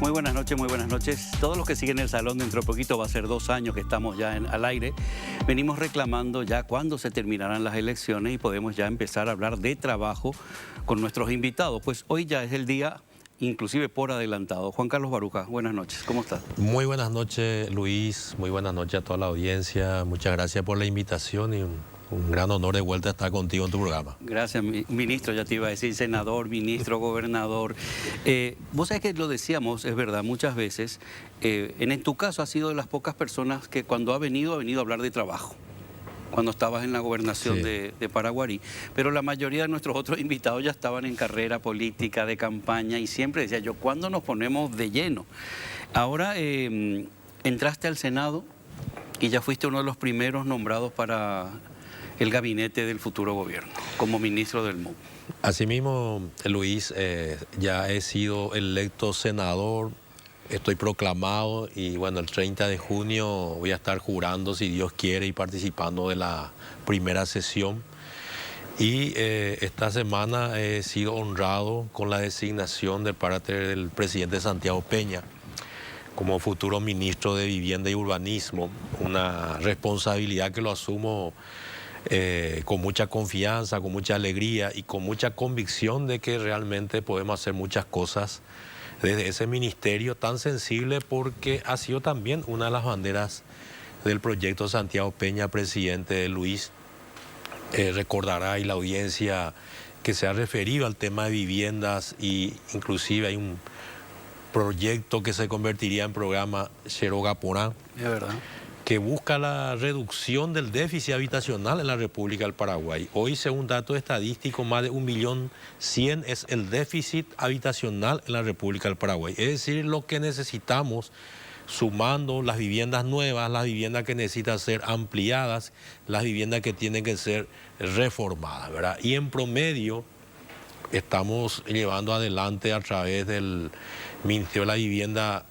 Muy buenas noches, muy buenas noches. Todos los que siguen el salón, dentro de poquito va a ser 2 años que estamos ya al aire. Venimos reclamando ya cuándo se terminarán las elecciones y podemos ya empezar a hablar de trabajo con nuestros invitados. Pues hoy ya es el día, inclusive por adelantado. Juan Carlos Baruja, buenas noches, ¿cómo estás? Muy buenas noches, Luis. Muy buenas noches a toda la audiencia. Muchas gracias por la invitación y un gran honor de vuelta estar contigo en tu programa. Gracias, ministro, ya te iba a decir senador, ministro, gobernador. Vos sabés que lo decíamos, es verdad, muchas veces, en tu caso has sido de las pocas personas que cuando ha venido a hablar de trabajo, cuando estabas en la gobernación Sí. de Paraguarí, pero la mayoría de nuestros otros invitados ya estaban en carrera política, de campaña, y siempre decía yo, ¿cuándo nos ponemos de lleno? Ahora entraste al Senado y ya fuiste uno de los primeros nombrados para el gabinete del futuro gobierno, como ministro del MUP. Asimismo, Luis, ya he sido electo senador, estoy proclamado y bueno, el 30 de junio voy a estar jurando, si Dios quiere, y participando de la primera sesión. Y esta semana he sido honrado con la designación de parte del presidente Santiago Peña como futuro ministro de Vivienda y Urbanismo, una responsabilidad que lo asumo con mucha confianza, con mucha alegría y con mucha convicción de que realmente podemos hacer muchas cosas desde ese ministerio tan sensible, porque ha sido también una de las banderas del proyecto Santiago Peña, presidente. Luis recordará, y la audiencia, que se ha referido al tema de viviendas, y inclusive hay un proyecto que se convertiría en programa Xerogaporá, Es verdad. que busca la reducción del déficit habitacional en la República del Paraguay. Hoy, según datos estadísticos, más de 1.100.000 es el déficit habitacional en la República del Paraguay. Es decir, lo que necesitamos, sumando las viviendas nuevas, las viviendas que necesitan ser ampliadas, las viviendas que tienen que ser reformadas, ¿verdad? Y en promedio estamos llevando adelante, a través del Ministerio de la Vivienda,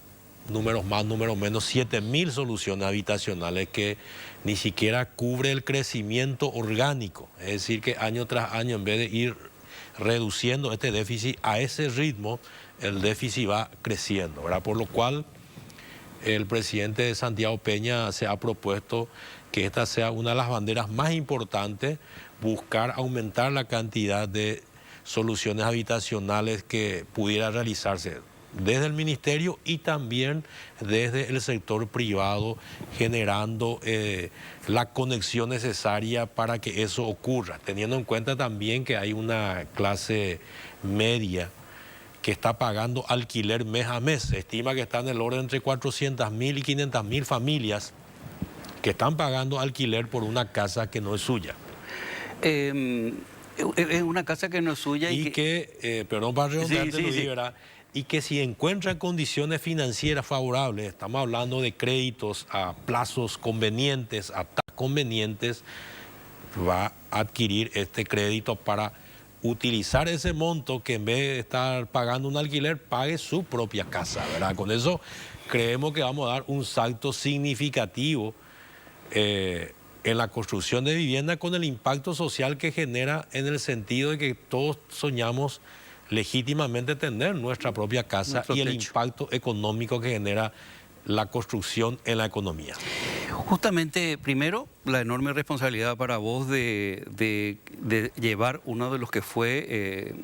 números más, números menos, 7.000 soluciones habitacionales, que ni siquiera cubre el crecimiento orgánico. Es decir, que año tras año, en vez de ir reduciendo este déficit, a ese ritmo el déficit va creciendo, ¿verdad? Por lo cual el presidente Santiago Peña se ha propuesto que esta sea una de las banderas más importantes, buscar aumentar la cantidad de soluciones habitacionales que pudiera realizarse desde el ministerio y también desde el sector privado, generando la conexión necesaria para que eso ocurra, teniendo en cuenta también que hay una clase media que está pagando alquiler mes a mes. Se estima que están en el orden entre 400.000 y 500.000 familias que están pagando alquiler por una casa que no es suya. Es una casa que no es suya Y que, perdón para redondearte, Luis, sí. ¿verdad? Y que si encuentran condiciones financieras favorables, estamos hablando de créditos a plazos convenientes, a tasas convenientes, va a adquirir este crédito para utilizar ese monto, que en vez de estar pagando un alquiler, pague su propia casa, ¿verdad? Con eso creemos que vamos a dar un salto significativo en la construcción de vivienda, con el impacto social que genera, en el sentido de que todos soñamos legítimamente tener nuestra propia casa, Nuestro y el techo. impacto económico que genera la construcción en la economía. Justamente, primero, la enorme responsabilidad para vos de llevar uno de los que fue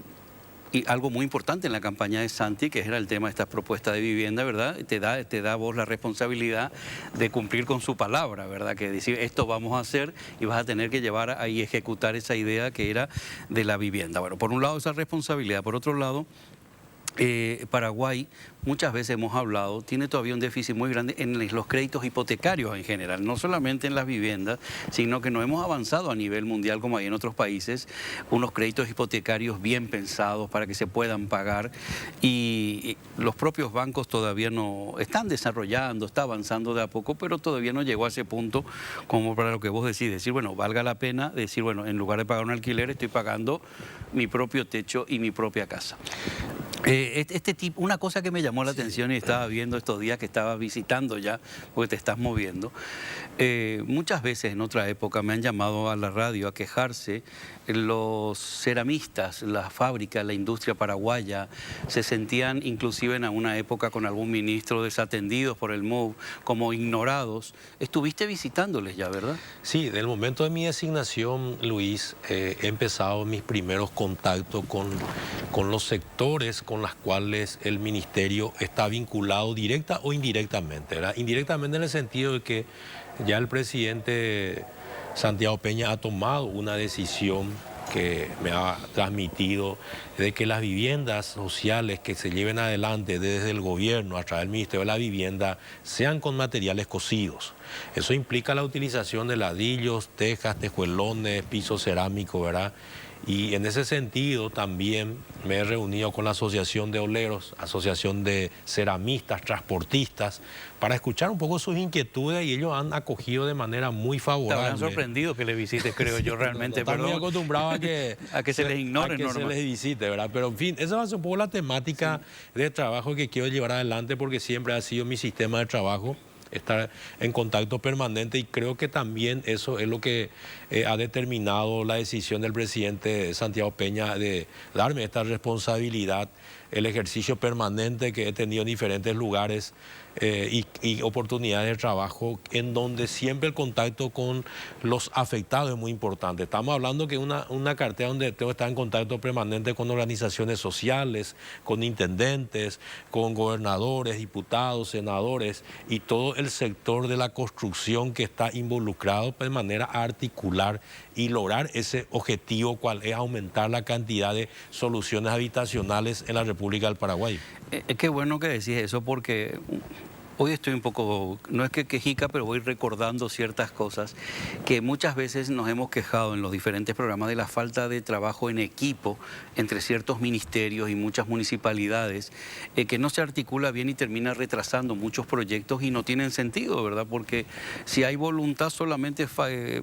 y algo muy importante en la campaña de Santi, que era el tema de estas propuestas de vivienda, ¿verdad? Te da a vos la responsabilidad de cumplir con su palabra, ¿verdad? Que decir, esto vamos a hacer, y vas a tener que llevar y ejecutar esa idea que era de la vivienda. Bueno, por un lado esa responsabilidad, por otro lado, Paraguay, muchas veces hemos hablado, tiene todavía un déficit muy grande en los créditos hipotecarios en general, no solamente en las viviendas, sino que no hemos avanzado a nivel mundial como hay en otros países, unos créditos hipotecarios bien pensados para que se puedan pagar, y los propios bancos todavía no están desarrollando, está avanzando de a poco, pero todavía no llegó a ese punto como para lo que vos decís, decir, bueno, valga la pena decir, bueno, en lugar de pagar un alquiler, estoy pagando mi propio techo y mi propia casa. Este tipo, una cosa que me llamó la atención y estaba viendo estos días que estaba visitando ya, porque te estás moviendo, muchas veces en otra época me han llamado a la radio a quejarse los ceramistas, la fábrica, la industria paraguaya, se sentían inclusive en una época con algún ministro desatendidos por el MOVE, como ignorados. Estuviste visitándoles ya, ¿verdad? Sí, del momento de mi designación, Luis, he empezado mis primeros contactos con los sectores con los cuales el ministerio está vinculado directa o indirectamente, ¿verdad? Indirectamente en el sentido de que ya el presidente Santiago Peña ha tomado una decisión que me ha transmitido de que las viviendas sociales que se lleven adelante desde el gobierno a través del Ministerio de la Vivienda sean con materiales cocidos. Eso implica la utilización de ladrillos, tejas, tejuelones, piso cerámico, ¿verdad? Y en ese sentido también me he reunido con la Asociación de Oleros, Asociación de Ceramistas, Transportistas, para escuchar un poco sus inquietudes y ellos han acogido de manera muy favorable. Te habrán sorprendido que les visites, creo yo, realmente. Están muy acostumbrados a que se les ignore, a que se les visite, ¿verdad? Pero en fin, esa va a ser un poco la temática de trabajo que quiero llevar adelante porque siempre ha sido mi sistema de trabajo, estar en contacto permanente, y creo que también eso es lo que ha determinado la decisión del presidente Santiago Peña de darme esta responsabilidad, el ejercicio permanente que he tenido en diferentes lugares y oportunidades de trabajo en donde siempre el contacto con los afectados es muy importante. Estamos hablando que una cartera donde tengo que estar en contacto permanente con organizaciones sociales, con intendentes, con gobernadores, diputados, senadores y todo el sector de la construcción que está involucrado de manera a articular y lograr ese objetivo, cual es aumentar la cantidad de soluciones habitacionales en la República del Paraguay. Qué bueno que decís eso, porque hoy estoy un poco, no es que quejica, pero voy recordando ciertas cosas que muchas veces nos hemos quejado en los diferentes programas de la falta de trabajo en equipo entre ciertos ministerios y muchas municipalidades, que no se articula bien y termina retrasando muchos proyectos y no tienen sentido, ¿verdad? Porque si hay voluntad solamente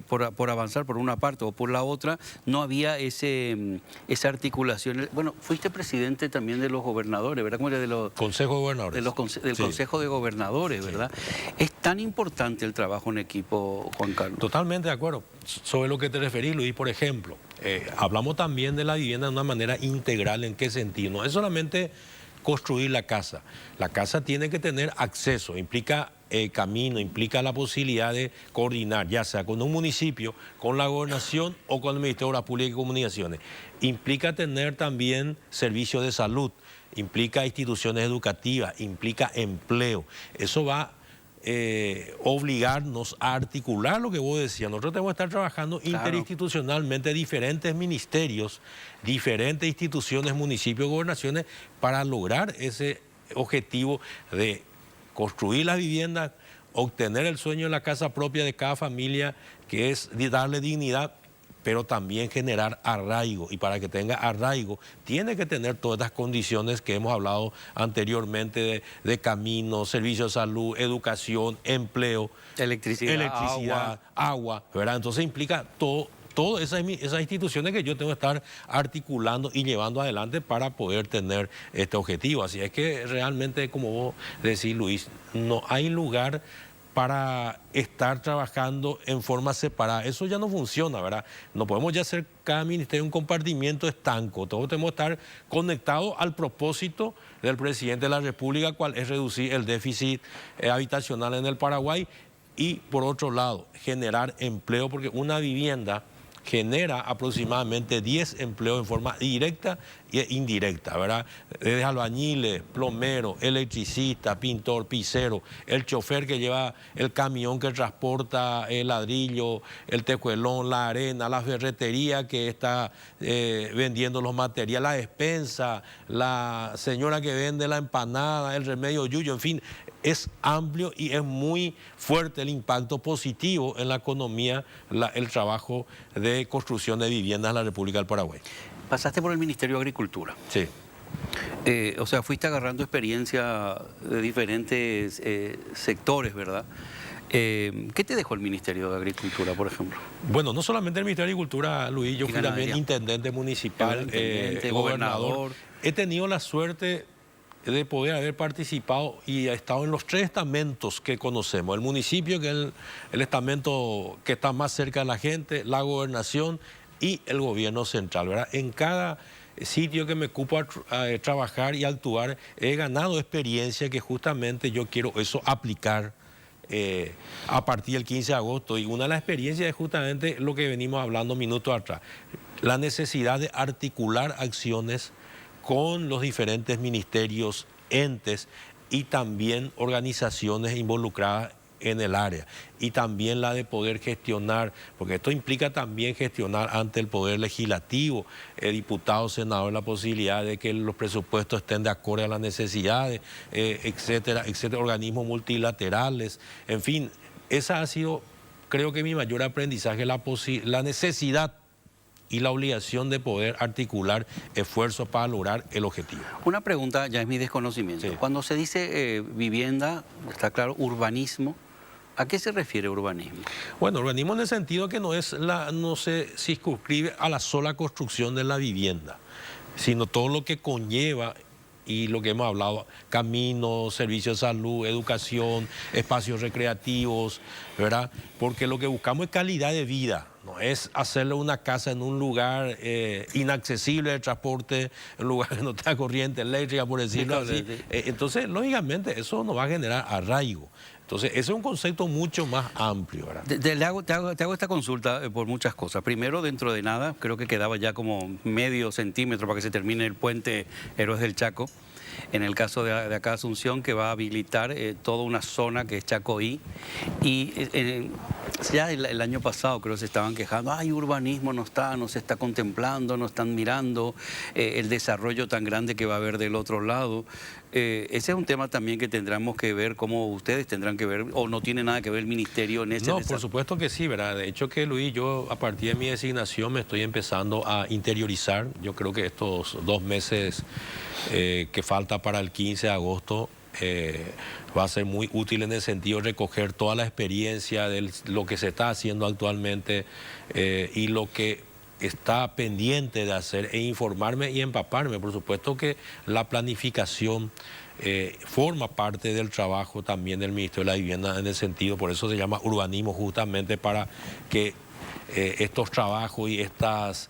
por avanzar por una parte o por la otra, no había esa articulación. Bueno, fuiste presidente también de los gobernadores, ¿verdad? ¿Cómo era? De los Consejo de Gobernadores. Del Sí. Consejo de Gobernadores. ¿Verdad? Es tan importante el trabajo en equipo, Juan Carlos. Totalmente de acuerdo. Sobre lo que te referís, Luis, por ejemplo, hablamos también de la vivienda de una manera integral. ¿En qué sentido? No es solamente construir la casa. La casa tiene que tener acceso, implica camino, implica la posibilidad de coordinar, ya sea con un municipio, con la gobernación o con el Ministerio de Obras Públicas y Comunicaciones. Implica tener también servicios de salud, implica instituciones educativas, implica empleo. Eso va a obligarnos a articular lo que vos decías. Nosotros tenemos que estar trabajando interinstitucionalmente, diferentes ministerios, diferentes instituciones, municipios, gobernaciones, para lograr ese objetivo de construir las viviendas, obtener el sueño de la casa propia de cada familia, que es darle dignidad, pero también generar arraigo. Y para que tenga arraigo, tiene que tener todas estas condiciones que hemos hablado anteriormente de caminos, servicios de salud, educación, empleo, electricidad, agua, ¿verdad? Entonces implica todas esas instituciones que yo tengo que estar articulando y llevando adelante para poder tener este objetivo. Así es que realmente, como vos decís, Luis, no hay lugar para estar trabajando en forma separada. Eso ya no funciona, ¿verdad? No podemos ya hacer cada ministerio un compartimiento estanco. Todos tenemos que estar conectados al propósito del presidente de la República, cual es reducir el déficit habitacional en el Paraguay, y por otro lado, generar empleo, porque una vivienda genera aproximadamente 10 empleos en forma directa e indirecta, ¿verdad? Desde albañiles, plomeros, electricistas, pintor, pisero, el chofer que lleva el camión que transporta el ladrillo, el tejuelón, la arena, la ferretería que está vendiendo los materiales, la despensa, la señora que vende la empanada, el remedio yuyo, en fin, es amplio y es muy fuerte el impacto positivo en la economía, el trabajo de construcción de viviendas en la República del Paraguay. Pasaste por el Ministerio de Agricultura. Sí. O sea, fuiste agarrando experiencia de diferentes sectores, ¿verdad? ¿Qué te dejó el Ministerio de Agricultura, por ejemplo? Bueno, no solamente el Ministerio de Agricultura, Luis, yo fui también intendente municipal, intendente, gobernador. he tenido la suerte de poder haber participado y he estado en los 3 estamentos que conocemos. El municipio, que es el estamento que está más cerca de la gente, la gobernación y el gobierno central, ¿verdad? En cada sitio que me ocupo a trabajar y a actuar, he ganado experiencia que justamente yo quiero eso aplicar a partir del 15 de agosto. Y una de las experiencias es justamente lo que venimos hablando minutos atrás, la necesidad de articular acciones con los diferentes ministerios, entes y también organizaciones involucradas en el área, y también la de poder gestionar, porque esto implica también gestionar ante el Poder Legislativo, diputados, senadores, la posibilidad de que los presupuestos estén de acuerdo a las necesidades, etcétera, etcétera, organismos multilaterales, en fin, esa ha sido, creo que mi mayor aprendizaje, la necesidad y la obligación de poder articular esfuerzos para lograr el objetivo. Una pregunta, ya es mi desconocimiento. Sí. Cuando se dice vivienda, está claro, urbanismo, ¿a qué se refiere urbanismo? Bueno, urbanismo en el sentido que no se circunscribe a la sola construcción de la vivienda, sino todo lo que conlleva y lo que hemos hablado, caminos, servicios de salud, educación, espacios recreativos, ¿verdad? Porque lo que buscamos es calidad de vida, no es hacerle una casa en un lugar inaccesible de transporte, en un lugar que no tenga corriente eléctrica, por decirlo así. Entonces, lógicamente, eso nos va a generar arraigo. Entonces, ese es un concepto mucho más amplio, ¿verdad? Te hago esta consulta por muchas cosas. Primero, dentro de nada, creo que quedaba ya como medio centímetro para que se termine el puente Héroes del Chaco. En el caso de acá Asunción, que va a habilitar toda una zona que es Chacoí. Y ya el año pasado creo que se estaban quejando, ay, urbanismo no se está contemplando, no están mirando el desarrollo tan grande que va a haber del otro lado. Ese es un tema también que tendremos que ver, cómo ustedes tendrán que ver, o no tiene nada que ver el ministerio en ese No, por supuesto que sí, ¿verdad? De hecho que, Luis, yo a partir de mi designación me estoy empezando a interiorizar. Yo creo que estos 2 meses que falta para el 15 de agosto va a ser muy útil en el sentido de recoger toda la experiencia de lo que se está haciendo actualmente y lo que está pendiente de hacer, e informarme y empaparme. Por supuesto que la planificación forma parte del trabajo también del Ministerio de la Vivienda en el sentido, por eso se llama urbanismo, justamente para que estos trabajos y estas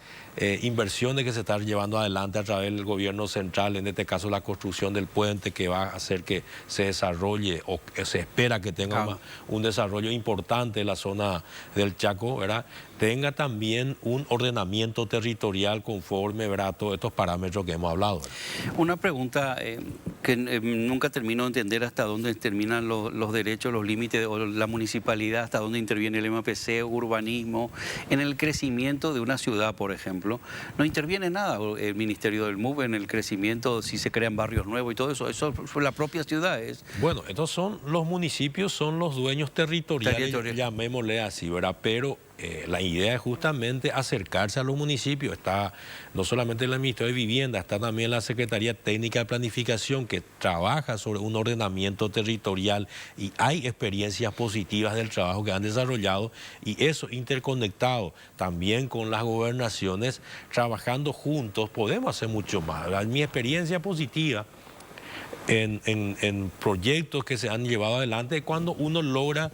inversiones que se están llevando adelante a través del gobierno central, en este caso la construcción del puente que va a hacer que se desarrolle o que se espera que tenga un desarrollo importante en la zona del Chaco, ¿verdad? Tenga también un ordenamiento territorial conforme, ¿verdad?, a todos estos parámetros que hemos hablado, ¿verdad? Una pregunta que nunca termino de entender hasta dónde terminan los derechos, los límites, o la municipalidad, hasta dónde interviene el MPC, urbanismo. En el crecimiento de una ciudad, por ejemplo, no interviene nada el Ministerio del MUV en el crecimiento, si se crean barrios nuevos y todo eso. Eso fue la propia ciudad. Bueno, estos son los municipios, son los dueños territoriales, llamémosle así, ¿verdad? Pero la idea es justamente acercarse a los municipios. Está no solamente el Ministerio de Vivienda, está también la Secretaría Técnica de Planificación, que trabaja sobre un ordenamiento territorial, y hay experiencias positivas del trabajo que han desarrollado, y eso interconectado también con las gobernaciones, trabajando juntos, podemos hacer mucho más. Mi experiencia positiva en proyectos que se han llevado adelante es cuando uno logra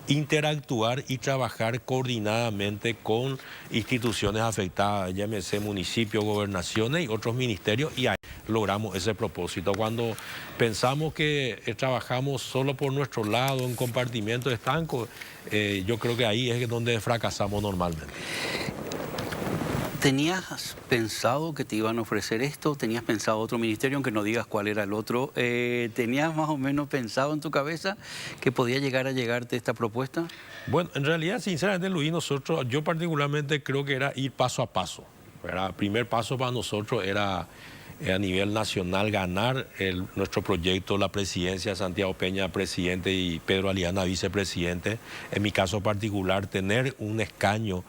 interactuar y trabajar coordinadamente con instituciones afectadas, llámese municipios, gobernaciones y otros ministerios, y ahí logramos ese propósito. Cuando pensamos que trabajamos solo por nuestro lado, en compartimientos estancos, yo creo que ahí es donde fracasamos normalmente. ¿Tenías pensado que te iban a ofrecer esto? ¿Tenías pensado otro ministerio, aunque no digas cuál era el otro? ¿Tenías más o menos pensado en tu cabeza que podía llegar a llegarte esta propuesta? Bueno, en realidad, sinceramente, Luis, yo particularmente creo que era ir paso a paso, ¿verdad? El primer paso para nosotros era a nivel nacional ganar nuestro proyecto, la presidencia, Santiago Peña presidente y Pedro Aliana vicepresidente. En mi caso particular, tener un escaño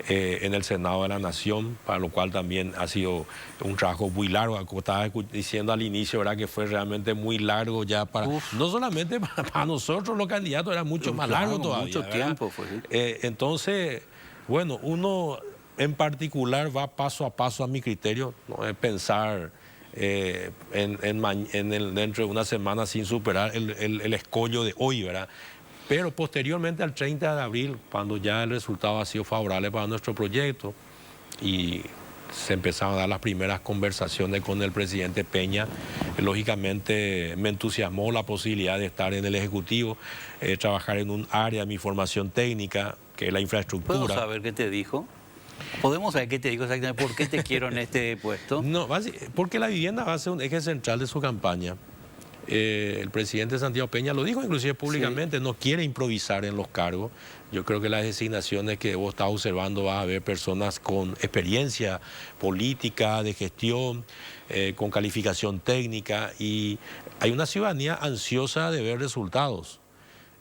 en el Senado de la Nación, para lo cual también ha sido un trabajo muy largo. Como estaba diciendo al inicio, ¿verdad?, que fue realmente muy largo ya para... No solamente para nosotros los candidatos, era mucho más largo todavía. Mucho tiempo fue. Entonces, bueno, uno en particular va paso a paso, a mi criterio, no es pensar dentro de una semana sin superar el escollo de hoy, ¿verdad? Pero posteriormente al 30 de abril, cuando ya el resultado ha sido favorable para nuestro proyecto y se empezaron a dar las primeras conversaciones con el presidente Peña, lógicamente me entusiasmó la posibilidad de estar en el Ejecutivo, trabajar en un área de mi formación técnica, que es la infraestructura. ¿Puedo saber qué te dijo? ¿Podemos saber qué te dijo exactamente? ¿Por qué te quiero en este puesto? No, porque la vivienda va a ser un eje central de su campaña. El presidente Santiago Peña lo dijo inclusive públicamente, sí. No quiere improvisar en los cargos. Yo creo que las designaciones que vos estás observando va a haber personas con experiencia política, de gestión, con calificación técnica, y hay una ciudadanía ansiosa de ver resultados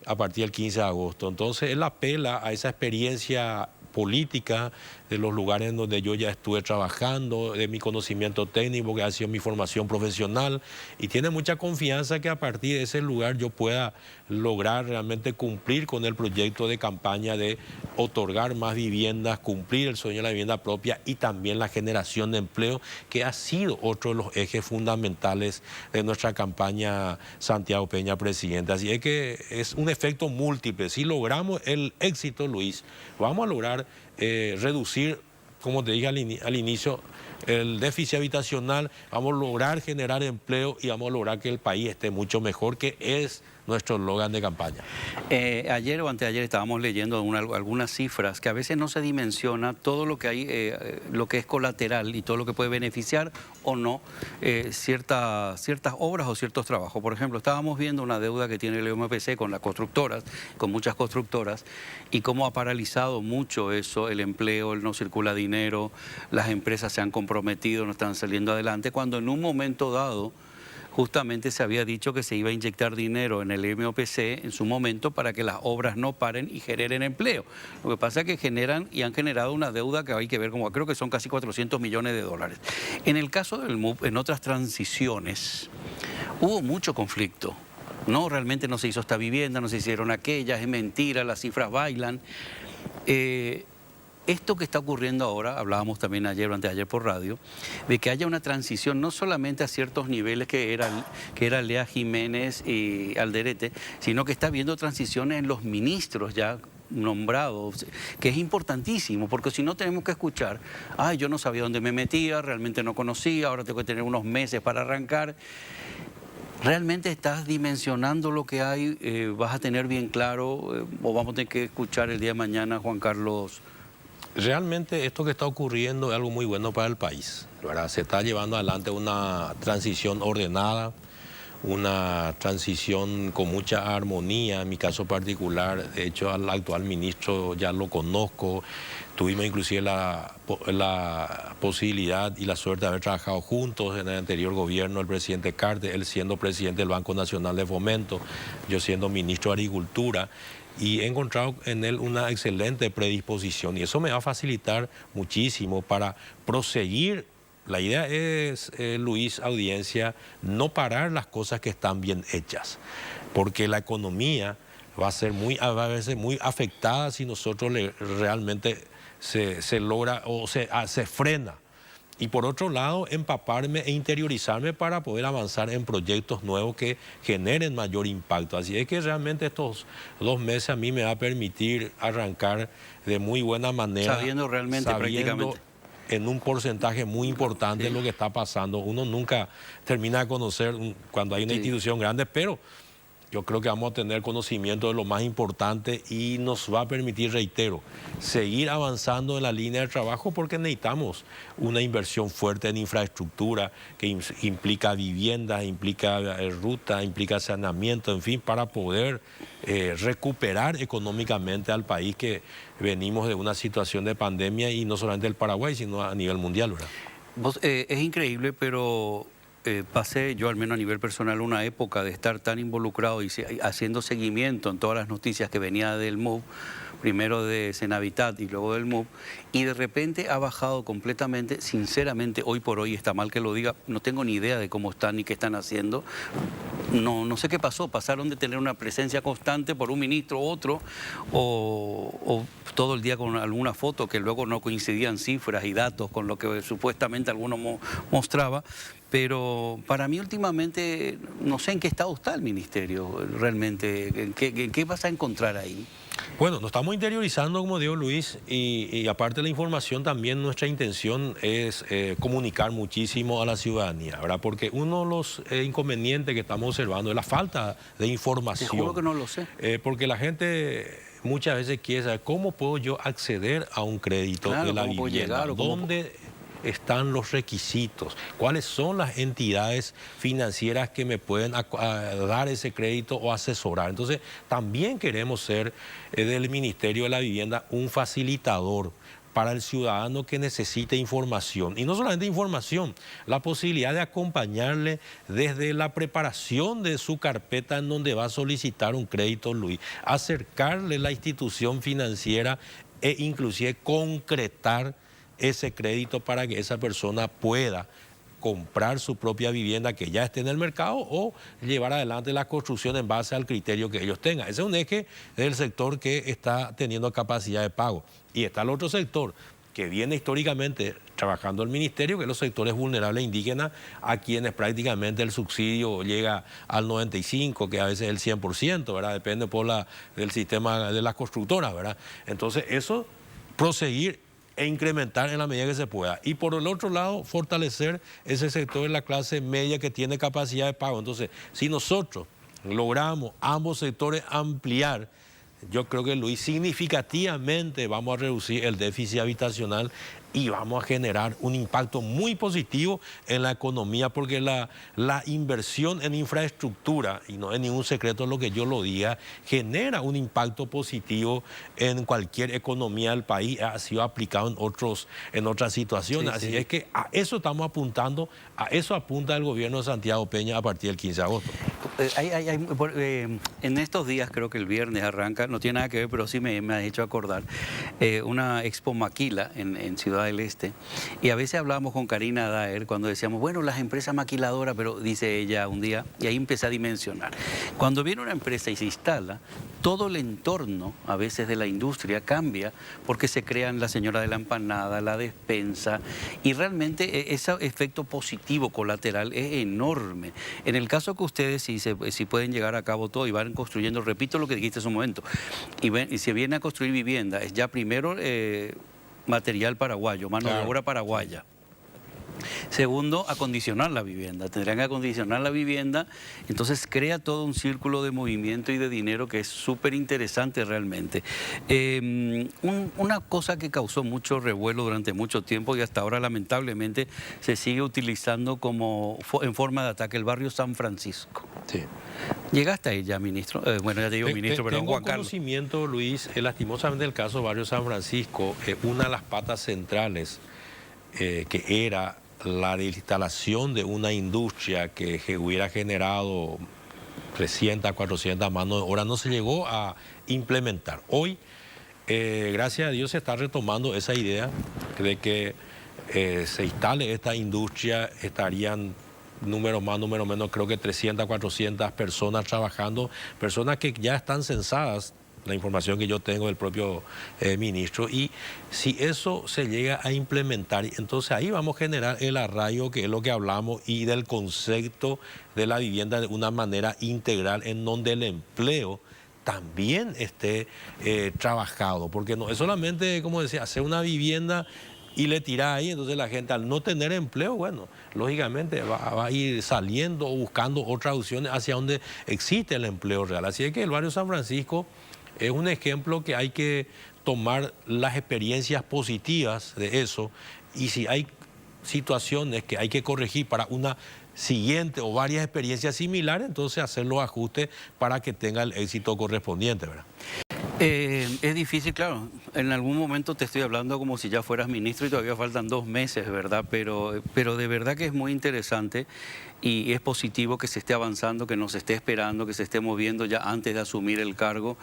a partir del 15 de agosto. Entonces él apela a esa experiencia política de los lugares en donde yo ya estuve trabajando, de mi conocimiento técnico, que ha sido mi formación profesional, y tiene mucha confianza que a partir de ese lugar yo pueda lograr realmente cumplir con el proyecto de campaña de otorgar más viviendas, cumplir el sueño de la vivienda propia y también la generación de empleo, que ha sido otro de los ejes fundamentales de nuestra campaña Santiago Peña Presidente. Así es que es un efecto múltiple. Si logramos el éxito, Luis, vamos a lograr reducir, como te dije al inicio, el déficit habitacional, vamos a lograr generar empleo y vamos a lograr que el país esté mucho mejor, que es nuestro eslogan de campaña. Ayer o anteayer estábamos leyendo algunas cifras que a veces no se dimensiona todo lo que hay, lo que es colateral y todo lo que puede beneficiar o no ciertas obras o ciertos trabajos. Por ejemplo, estábamos viendo una deuda que tiene el EMPC con las constructoras, con muchas constructoras, y cómo ha paralizado mucho eso, el empleo, no circula dinero, las empresas se han comprometido, no están saliendo adelante, cuando en un momento dado justamente se había dicho que se iba a inyectar dinero en el MOPC en su momento para que las obras no paren y generen empleo. Lo que pasa es que generan y han generado una deuda que hay que ver, como creo que son casi 400 millones de dólares. En el caso del MUP, en otras transiciones, hubo mucho conflicto. No, realmente no se hizo esta vivienda, no se hicieron aquellas, es mentira, las cifras bailan. Esto que está ocurriendo ahora, hablábamos también ayer o anteayer por radio, de que haya una transición no solamente a ciertos niveles que era Lea Jiménez y Alderete, sino que está habiendo transiciones en los ministros ya nombrados, que es importantísimo, porque si no tenemos que escuchar, ay, yo no sabía dónde me metía, realmente no conocía, ahora tengo que tener unos meses para arrancar. ¿Realmente estás dimensionando lo que hay? ¿Vas a tener bien claro o vamos a tener que escuchar el día de mañana, Juan Carlos? Realmente esto que está ocurriendo es algo muy bueno para el país, ¿verdad? Se está llevando adelante una transición ordenada, una transición con mucha armonía. En mi caso particular, de hecho al actual ministro ya lo conozco, tuvimos inclusive la posibilidad y la suerte de haber trabajado juntos en el anterior gobierno, el presidente Carter, él siendo presidente del Banco Nacional de Fomento, yo siendo ministro de Agricultura, y he encontrado en él una excelente predisposición y eso me va a facilitar muchísimo para proseguir. La idea es, Luis, audiencia, no parar las cosas que están bien hechas, porque la economía va a verse muy afectada si nosotros realmente se logra o se frena. Y por otro lado, empaparme e interiorizarme para poder avanzar en proyectos nuevos que generen mayor impacto. Así es que realmente estos 2 meses a mí me va a permitir arrancar de muy buena manera. Sabiendo realmente, prácticamente. En un porcentaje muy importante de lo que está pasando. Uno nunca termina de conocer cuando hay una institución grande, pero yo creo que vamos a tener conocimiento de lo más importante y nos va a permitir, reitero, seguir avanzando en la línea de trabajo porque necesitamos una inversión fuerte en infraestructura que implica viviendas, implica ruta, implica saneamiento, en fin, para poder recuperar económicamente al país, que venimos de una situación de pandemia y no solamente el Paraguay, sino a nivel mundial, ¿verdad? Es increíble, pero pasé yo, al menos a nivel personal, una época de estar tan involucrado y haciendo seguimiento en todas las noticias que venía del MUV, primero de Senavitat y luego del MUP, y de repente ha bajado completamente. Sinceramente, hoy por hoy, está mal que lo diga, no tengo ni idea de cómo están ni qué están haciendo. No sé qué pasó, pasaron de tener una presencia constante por un ministro u otro, o todo el día con alguna foto que luego no coincidían cifras y datos con lo que supuestamente alguno mostraba. Pero para mí últimamente no sé en qué estado está el ministerio realmente, en qué vas a encontrar ahí. Bueno, nos estamos interiorizando, como dijo Luis, y aparte de la información, también nuestra intención es comunicar muchísimo a la ciudadanía, ¿verdad? Porque uno de los inconvenientes que estamos observando es la falta de información. Te juro que no lo sé. Porque la gente muchas veces quiere saber cómo puedo yo acceder a un crédito de la vivienda, dónde están los requisitos, cuáles son las entidades financieras que me pueden dar ese crédito o asesorar. Entonces, también queremos ser del Ministerio de la Vivienda un facilitador para el ciudadano que necesite información. Y no solamente información, la posibilidad de acompañarle desde la preparación de su carpeta en donde va a solicitar un crédito, Luis, acercarle la institución financiera e inclusive concretar ese crédito para que esa persona pueda comprar su propia vivienda que ya esté en el mercado o llevar adelante la construcción en base al criterio que ellos tengan. Ese es un eje del sector que está teniendo capacidad de pago. Y está el otro sector que viene históricamente trabajando el ministerio, que es los sectores vulnerables indígenas, a quienes prácticamente el subsidio llega al 95%, que a veces es el 100%, ¿verdad? Depende del sistema de las constructoras, ¿verdad? Entonces, eso, proseguir e incrementar en la medida que se pueda. Y por el otro lado, fortalecer ese sector de la clase media que tiene capacidad de pago. Entonces, si nosotros logramos ambos sectores ampliar, yo creo que, Luis, significativamente vamos a reducir el déficit habitacional y vamos a generar un impacto muy positivo en la economía, porque la inversión en infraestructura, y no es ningún secreto lo que yo lo diga, genera un impacto positivo en cualquier economía del país. Ha sido aplicado en otras situaciones. Sí, así es que a eso estamos apuntando, a eso apunta el gobierno de Santiago Peña a partir del 15 de agosto. En estos días, creo que el viernes arranca, no tiene nada que ver, pero sí me ha hecho acordar, una Expo Maquila en Ciudad del Este, y a veces hablábamos con Karina Daer cuando decíamos, bueno, las empresas maquiladoras, pero dice ella un día, y ahí empecé a dimensionar. Cuando viene una empresa y se instala, todo el entorno, a veces de la industria, cambia, porque se crean la señora de la empanada, la despensa, y realmente ese efecto positivo colateral es enorme. En el caso que ustedes, si pueden llegar a cabo todo y van construyendo, repito lo que dijiste hace un momento, y se viene a construir vivienda, es ya primero material paraguayo, mano de obra paraguaya. Segundo, acondicionar la vivienda. Tendrán que acondicionar la vivienda, entonces crea todo un círculo de movimiento y de dinero que es súper interesante realmente. Una cosa que causó mucho revuelo durante mucho tiempo y hasta ahora lamentablemente se sigue utilizando en forma de ataque, el barrio San Francisco. Sí. ¿Llegaste ahí ya, ministro? Bueno, ya te digo ministro, pero Juan Carlos. Tengo conocimiento, Luis, lastimosamente el caso Barrio San Francisco, una de las patas centrales que era la de instalación de una industria que hubiera generado 300, 400 manos de obra, no se llegó a implementar. Hoy, gracias a Dios, se está retomando esa idea de que se instale esta industria. Estarían número más, número menos, creo que 300, 400 personas trabajando, personas que ya están censadas, la información que yo tengo del propio ministro, y si eso se llega a implementar, entonces ahí vamos a generar el arraigo, que es lo que hablamos, y del concepto de la vivienda de una manera integral, en donde el empleo también esté trabajado, porque no es solamente, como decía, hacer una vivienda y le tira ahí. Entonces la gente, al no tener empleo, bueno, lógicamente va a ir saliendo o buscando otras opciones hacia donde existe el empleo real. Así es que el barrio San Francisco es un ejemplo que hay que tomar las experiencias positivas de eso, y si hay situaciones que hay que corregir para una siguiente o varias experiencias similares, entonces hacer los ajustes para que tenga el éxito correspondiente, ¿verdad? Es difícil, claro. En algún momento te estoy hablando como si ya fueras ministro y todavía faltan 2 meses, ¿verdad? Pero de verdad que es muy interesante y es positivo que se esté avanzando, que nos esté esperando, que se esté moviendo ya antes de asumir el cargo.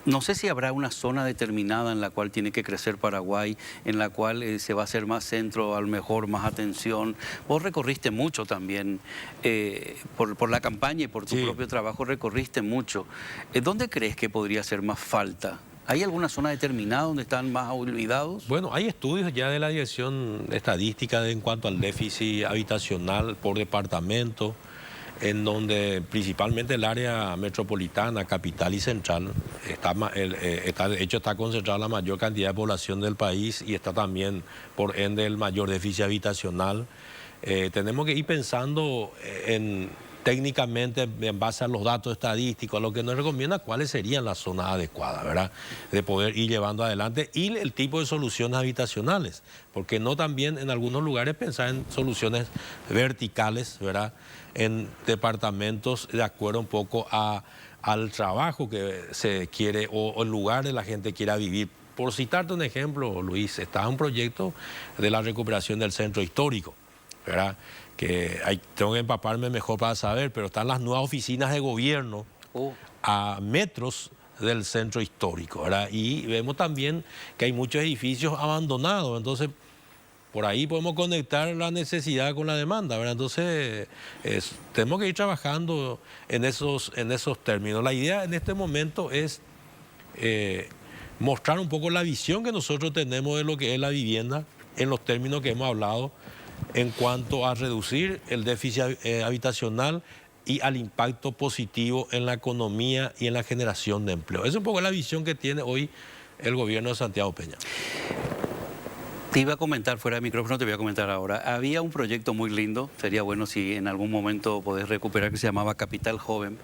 No sé si habrá una zona determinada en la cual tiene que crecer Paraguay, en la cual se va a hacer más centro, a lo mejor más atención. Vos recorriste mucho también, por la campaña y por tu propio trabajo recorriste mucho. ¿Dónde crees que podría hacer más falta? ¿Hay alguna zona determinada donde están más olvidados? Bueno, hay estudios ya de la Dirección Estadística en cuanto al déficit habitacional por departamento, en donde principalmente el área metropolitana, capital y central, de hecho está concentrada la mayor cantidad de población del país y está también, por ende, el mayor déficit habitacional. Tenemos que ir pensando técnicamente en base a los datos estadísticos, a lo que nos recomienda cuáles serían las zonas adecuadas, ¿verdad? De poder ir llevando adelante y el tipo de soluciones habitacionales, porque no también en algunos lugares pensar en soluciones verticales, ¿verdad? En departamentos de acuerdo un poco al trabajo que se quiere o el lugar de la gente quiera vivir. Por citarte un ejemplo, Luis, está un proyecto de la recuperación del centro histórico, ¿verdad? Que tengo que empaparme mejor para saber, pero están las nuevas oficinas de gobierno a metros del centro histórico, ¿verdad? Y vemos también que hay muchos edificios abandonados, entonces por ahí podemos conectar la necesidad con la demanda, ¿verdad? Entonces tenemos que ir trabajando en esos términos. La idea en este momento es mostrar un poco la visión que nosotros tenemos de lo que es la vivienda en los términos que hemos hablado, en cuanto a reducir el déficit habitacional y al impacto positivo en la economía y en la generación de empleo. Esa es un poco la visión que tiene hoy el gobierno de Santiago Peña. Te iba a comentar fuera de micrófono, te voy a comentar ahora. Había un proyecto muy lindo, sería bueno si en algún momento podés recuperar, que se llamaba Capital Joven.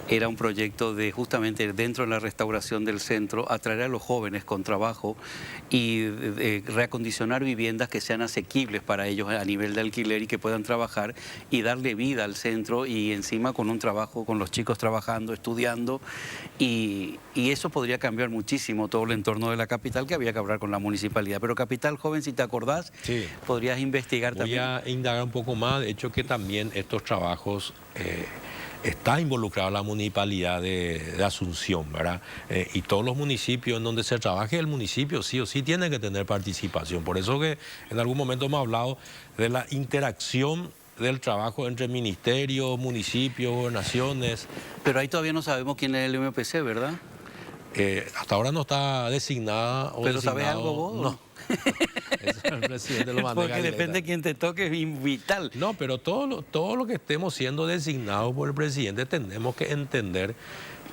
Era un proyecto de justamente dentro de la restauración del centro, atraer a los jóvenes con trabajo y reacondicionar viviendas que sean asequibles para ellos a nivel de alquiler y que puedan trabajar y darle vida al centro y encima con un trabajo, con los chicos trabajando, estudiando y eso podría cambiar muchísimo todo el entorno de la capital, que había que hablar con la municipalidad. Pero Capital Joven, si te acordás, sí, podrías investigar también. Voy a indagar un poco más, de hecho que también estos trabajos... está involucrada la municipalidad de Asunción, ¿verdad? Y todos los municipios en donde se trabaje, el municipio sí o sí tiene que tener participación. Por eso que en algún momento hemos hablado de la interacción del trabajo entre ministerios, municipios, gobernaciones. Pero ahí todavía no sabemos quién es el MPC, ¿verdad? Hasta ahora no está designada o ¿pero designado, sabes algo vos? No. Eso el presidente lo maneja. Porque depende de quién te toque, es vital. No, pero todo lo que estemos siendo designados por el presidente tenemos que entender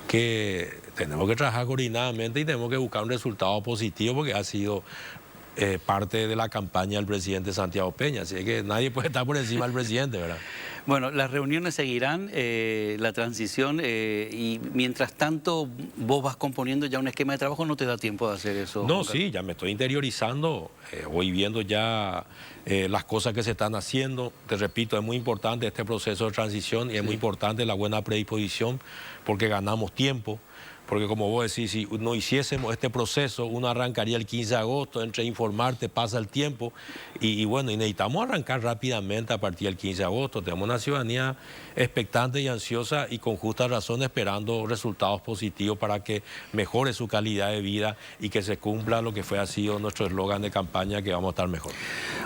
que tenemos que trabajar coordinadamente y tenemos que buscar un resultado positivo porque ha sido parte de la campaña del presidente Santiago Peña. Así que nadie puede estar por encima del presidente, ¿verdad? Bueno, las reuniones seguirán, la transición, y mientras tanto vos vas componiendo ya un esquema de trabajo, ¿no te da tiempo de hacer eso? No, sí, ya me estoy interiorizando, voy viendo ya las cosas que se están haciendo. Te repito, es muy importante este proceso de transición y es muy importante la buena predisposición porque ganamos tiempo. Porque como vos decís, si no hiciésemos este proceso, uno arrancaría el 15 de agosto, entre informarte pasa el tiempo y bueno, y necesitamos arrancar rápidamente a partir del 15 de agosto. Tenemos una ciudadanía expectante y ansiosa y con justa razón esperando resultados positivos para que mejore su calidad de vida y que se cumpla lo que ha sido nuestro eslogan de campaña, que vamos a estar mejor.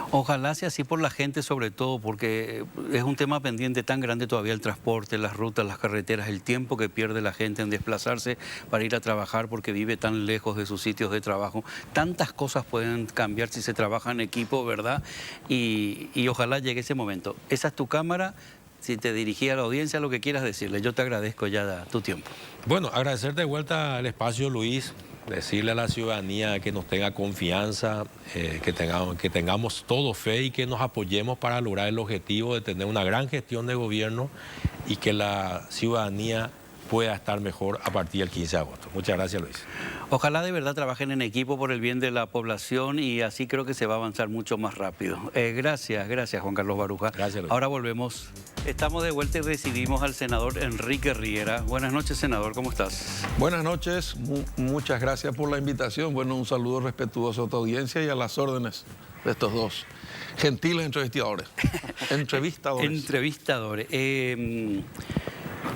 Ojalá sea así por la gente sobre todo, porque es un tema pendiente tan grande todavía el transporte, las rutas, las carreteras, el tiempo que pierde la gente en desplazarse para ir a trabajar porque vive tan lejos de sus sitios de trabajo. Tantas cosas pueden cambiar si se trabaja en equipo, ¿verdad? Y ojalá llegue ese momento. Esa es tu cámara. Si te dirigí a la audiencia, lo que quieras decirle. Yo te agradezco ya tu tiempo. Bueno, agradecerte de vuelta el espacio, Luis. Decirle a la ciudadanía que nos tenga confianza, que tengamos todo fe y que nos apoyemos para lograr el objetivo de tener una gran gestión de gobierno y que la ciudadanía pueda estar mejor a partir del 15 de agosto. Muchas gracias, Luis. Ojalá de verdad trabajen en equipo por el bien de la población y así creo que se va a avanzar mucho más rápido. Gracias, Juan Carlos Baruja. Gracias, Luis. Ahora volvemos. Estamos de vuelta y recibimos al senador Enrique Riera. Buenas noches, senador, ¿cómo estás? Buenas noches, muchas gracias por la invitación. Bueno, un saludo respetuoso a tu audiencia y a las órdenes de estos dos gentiles entrevistadores. Entrevistadores.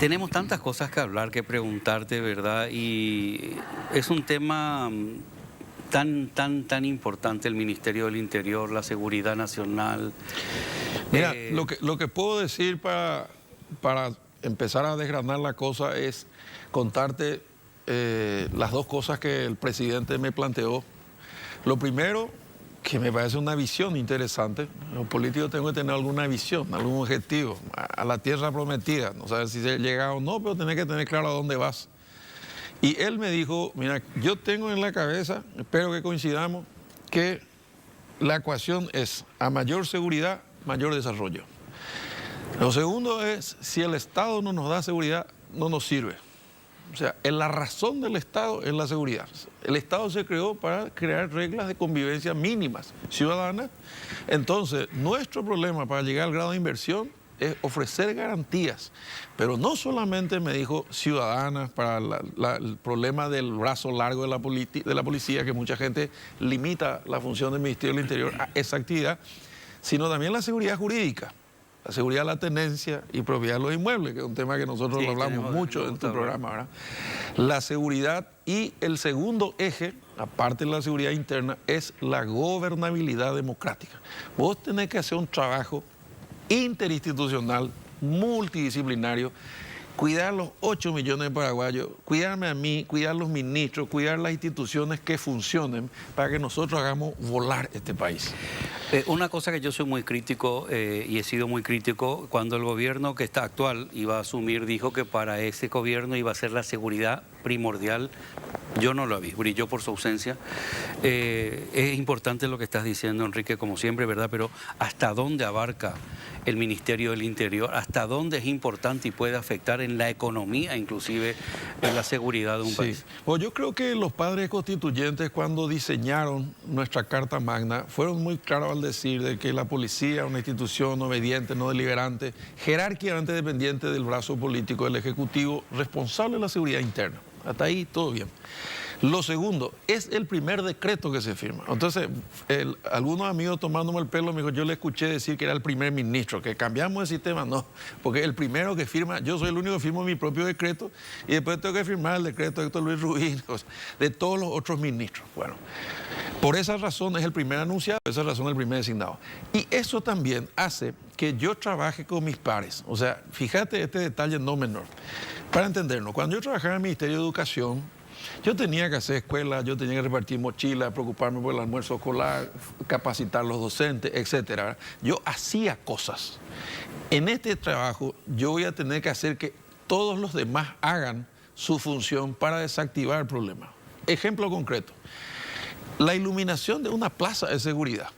tenemos tantas cosas que hablar, que preguntarte, ¿verdad? Y es un tema tan importante, el Ministerio del Interior, la seguridad nacional. Mira, lo que puedo decir para empezar a desgranar la cosa es contarte las dos cosas que el presidente me planteó. Lo primero, que me parece una visión interesante. Los políticos tengo que tener alguna visión, algún objetivo, a la tierra prometida. No sabes si se llega o no, pero tenés que tener claro a dónde vas. Y él me dijo, mira, yo tengo en la cabeza, espero que coincidamos, que la ecuación es a mayor seguridad, mayor desarrollo. Lo segundo es, si el Estado no nos da seguridad, no nos sirve. O sea, la razón del Estado es la seguridad. El Estado se creó para crear reglas de convivencia mínimas ciudadanas. Entonces, nuestro problema para llegar al grado de inversión es ofrecer garantías, pero no solamente me dijo ciudadanas para el problema del brazo largo de la policía, que mucha gente limita la función del Ministerio del Interior a esa actividad, sino también la seguridad jurídica. La seguridad de la tenencia y propiedad de los inmuebles, que es un tema que nosotros lo hablamos mucho en tu programa, ¿verdad? La seguridad y el segundo eje, aparte de la seguridad interna, es la gobernabilidad democrática. Vos tenés que hacer un trabajo interinstitucional, multidisciplinario, cuidar los 8 millones de paraguayos, cuidarme a mí, cuidar los ministros, cuidar las instituciones que funcionen para que nosotros hagamos volar este país. Una cosa que yo soy muy crítico y he sido muy crítico, cuando el gobierno que está actual iba a asumir, dijo que para ese gobierno iba a ser la seguridad primordial. Yo no lo vi, brilló por su ausencia. Es importante lo que estás diciendo, Enrique, como siempre, ¿verdad? Pero ¿hasta dónde abarca el Ministerio del Interior? ¿Hasta dónde es importante y puede afectar en la economía, inclusive en la seguridad de un país? Pues yo creo que los padres constituyentes, cuando diseñaron nuestra Carta Magna, fueron muy claros al decir de que la policía es una institución obediente, no deliberante, jerárquicamente dependiente del brazo político del Ejecutivo, responsable de la seguridad interna. Hasta ahí todo bien. Lo segundo, es el primer decreto que se firma. Entonces, algunos amigos tomándome el pelo me dijo, yo le escuché decir que era el primer ministro, que cambiamos el sistema. No, porque el primero que firma, yo soy el único que firmo mi propio decreto y después tengo que firmar el decreto de Héctor Luis Rubín, de todos los otros ministros. Bueno, por esa razón es el primer anunciado, por esa razón es el primer designado. Y eso también hace que yo trabaje con mis pares. O sea, fíjate este detalle no menor. Para entendernos, cuando yo trabajaba en el Ministerio de Educación, yo tenía que hacer escuelas, yo tenía que repartir mochilas, preocuparme por el almuerzo escolar, capacitar a los docentes, etc. Yo hacía cosas. En este trabajo yo voy a tener que hacer que todos los demás hagan su función para desactivar el problema. Ejemplo concreto, la iluminación de una plaza de seguridad,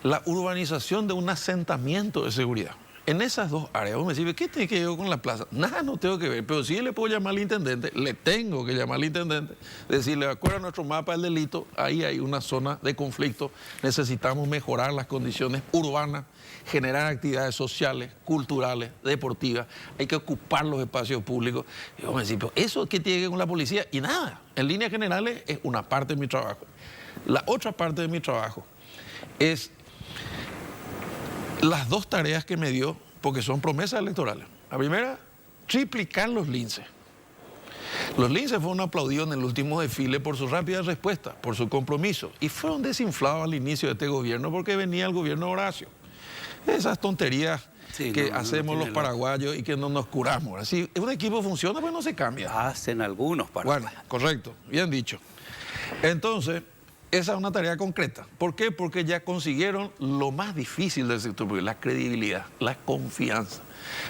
la urbanización de un asentamiento de seguridad. En esas dos áreas, vos me decís, ¿qué tiene que ver con la plaza? Nada, no tengo que ver, pero si le puedo llamar al intendente, le tengo que llamar al intendente, decirle, acuerda nuestro mapa del delito, ahí hay una zona de conflicto, necesitamos mejorar las condiciones urbanas, generar actividades sociales, culturales, deportivas, hay que ocupar los espacios públicos. Y vos me decís, pero ¿eso qué tiene que ver con la policía? Y nada, en líneas generales es una parte de mi trabajo. La otra parte de mi trabajo es las dos tareas que me dio, porque son promesas electorales. La primera, triplicar los linces. Los linces fueron aplaudidos en el último desfile por su rápida respuesta, por su compromiso, y fueron desinflados al inicio de este gobierno porque venía el gobierno Horacio. Esas tonterías que hacemos los paraguayos y que no nos curamos. Así, un equipo funciona, pues no se cambia. Hacen algunos paraguayos. Bueno, correcto, bien dicho. Entonces, esa es una tarea concreta. ¿Por qué? Porque ya consiguieron lo más difícil del sector público, la credibilidad, la confianza.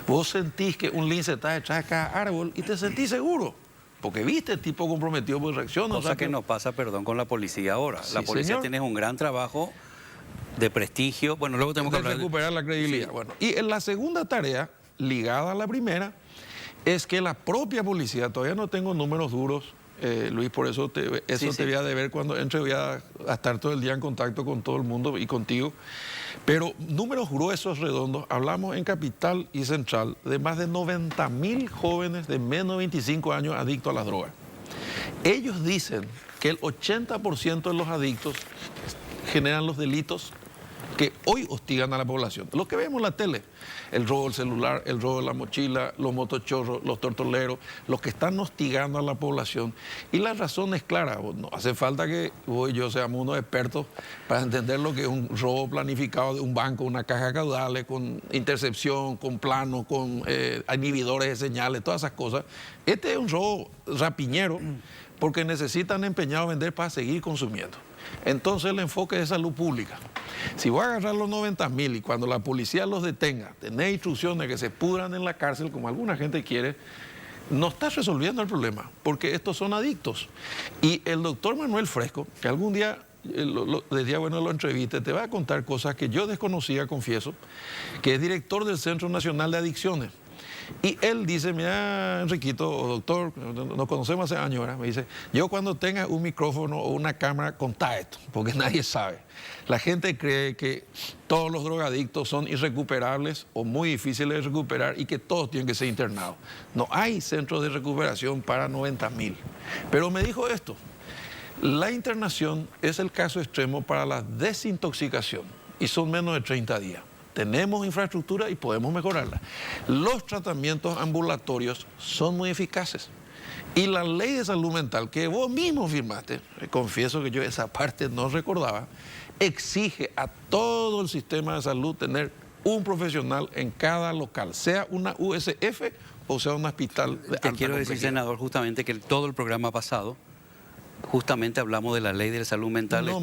Vos sentís que un lince está detrás de cada árbol y te sentís seguro, porque viste el tipo comprometido por reacción. Cosa que no pasa, perdón, con la policía ahora. Sí, la policía tiene un gran trabajo de prestigio. Bueno, luego tenemos que hablar de recuperar la credibilidad. Sí. Bueno, y en la segunda tarea, ligada a la primera, es que la propia policía, todavía no tengo números duros, Luis, por eso te voy a deber cuando entre, voy a estar todo el día en contacto con todo el mundo y contigo. Pero números gruesos, redondos, hablamos en Capital y Central de más de 90.000 jóvenes de menos de 25 años adictos a las drogas. Ellos dicen que el 80% de los adictos generan los delitos que hoy hostigan a la población. Lo que vemos en la tele, el robo del celular, el robo de la mochila, los motochorros, los tortoleros, los que están hostigando a la población. Y la razón es clara, no hace falta que vos y yo seamos unos expertos para entender lo que es un robo planificado de un banco, una caja de caudales, con intercepción, con plano, con inhibidores de señales, todas esas cosas. Este es un robo rapiñero porque necesitan empeñado vender para seguir consumiendo. Entonces el enfoque es salud pública. Si voy a agarrar los 90.000 y cuando la policía los detenga, tener instrucciones que se pudran en la cárcel, como alguna gente quiere, no está resolviendo el problema, porque estos son adictos. Y el doctor Manuel Fresco, que algún día, decía, bueno, lo entreviste, te va a contar cosas que yo desconocía, confieso, que es director del Centro Nacional de Adicciones. Y él dice, mira, Enriquito, o doctor, nos conocemos hace años, ¿verdad? Me dice, yo cuando tenga un micrófono o una cámara, contá esto, porque nadie sabe. La gente cree que todos los drogadictos son irrecuperables o muy difíciles de recuperar y que todos tienen que ser internados. No hay centros de recuperación para 90.000. Pero me dijo esto, la internación es el caso extremo para la desintoxicación y son menos de 30 días. Tenemos infraestructura y podemos mejorarla. Los tratamientos ambulatorios son muy eficaces. Y la ley de salud mental que vos mismo firmaste, confieso que yo esa parte no recordaba, exige a todo el sistema de salud tener un profesional en cada local, sea una USF o sea un hospital de alta Te quiero decir, complejidad. senador, justamente que todo el programa pasado, justamente hablamos de la ley de salud mental. No,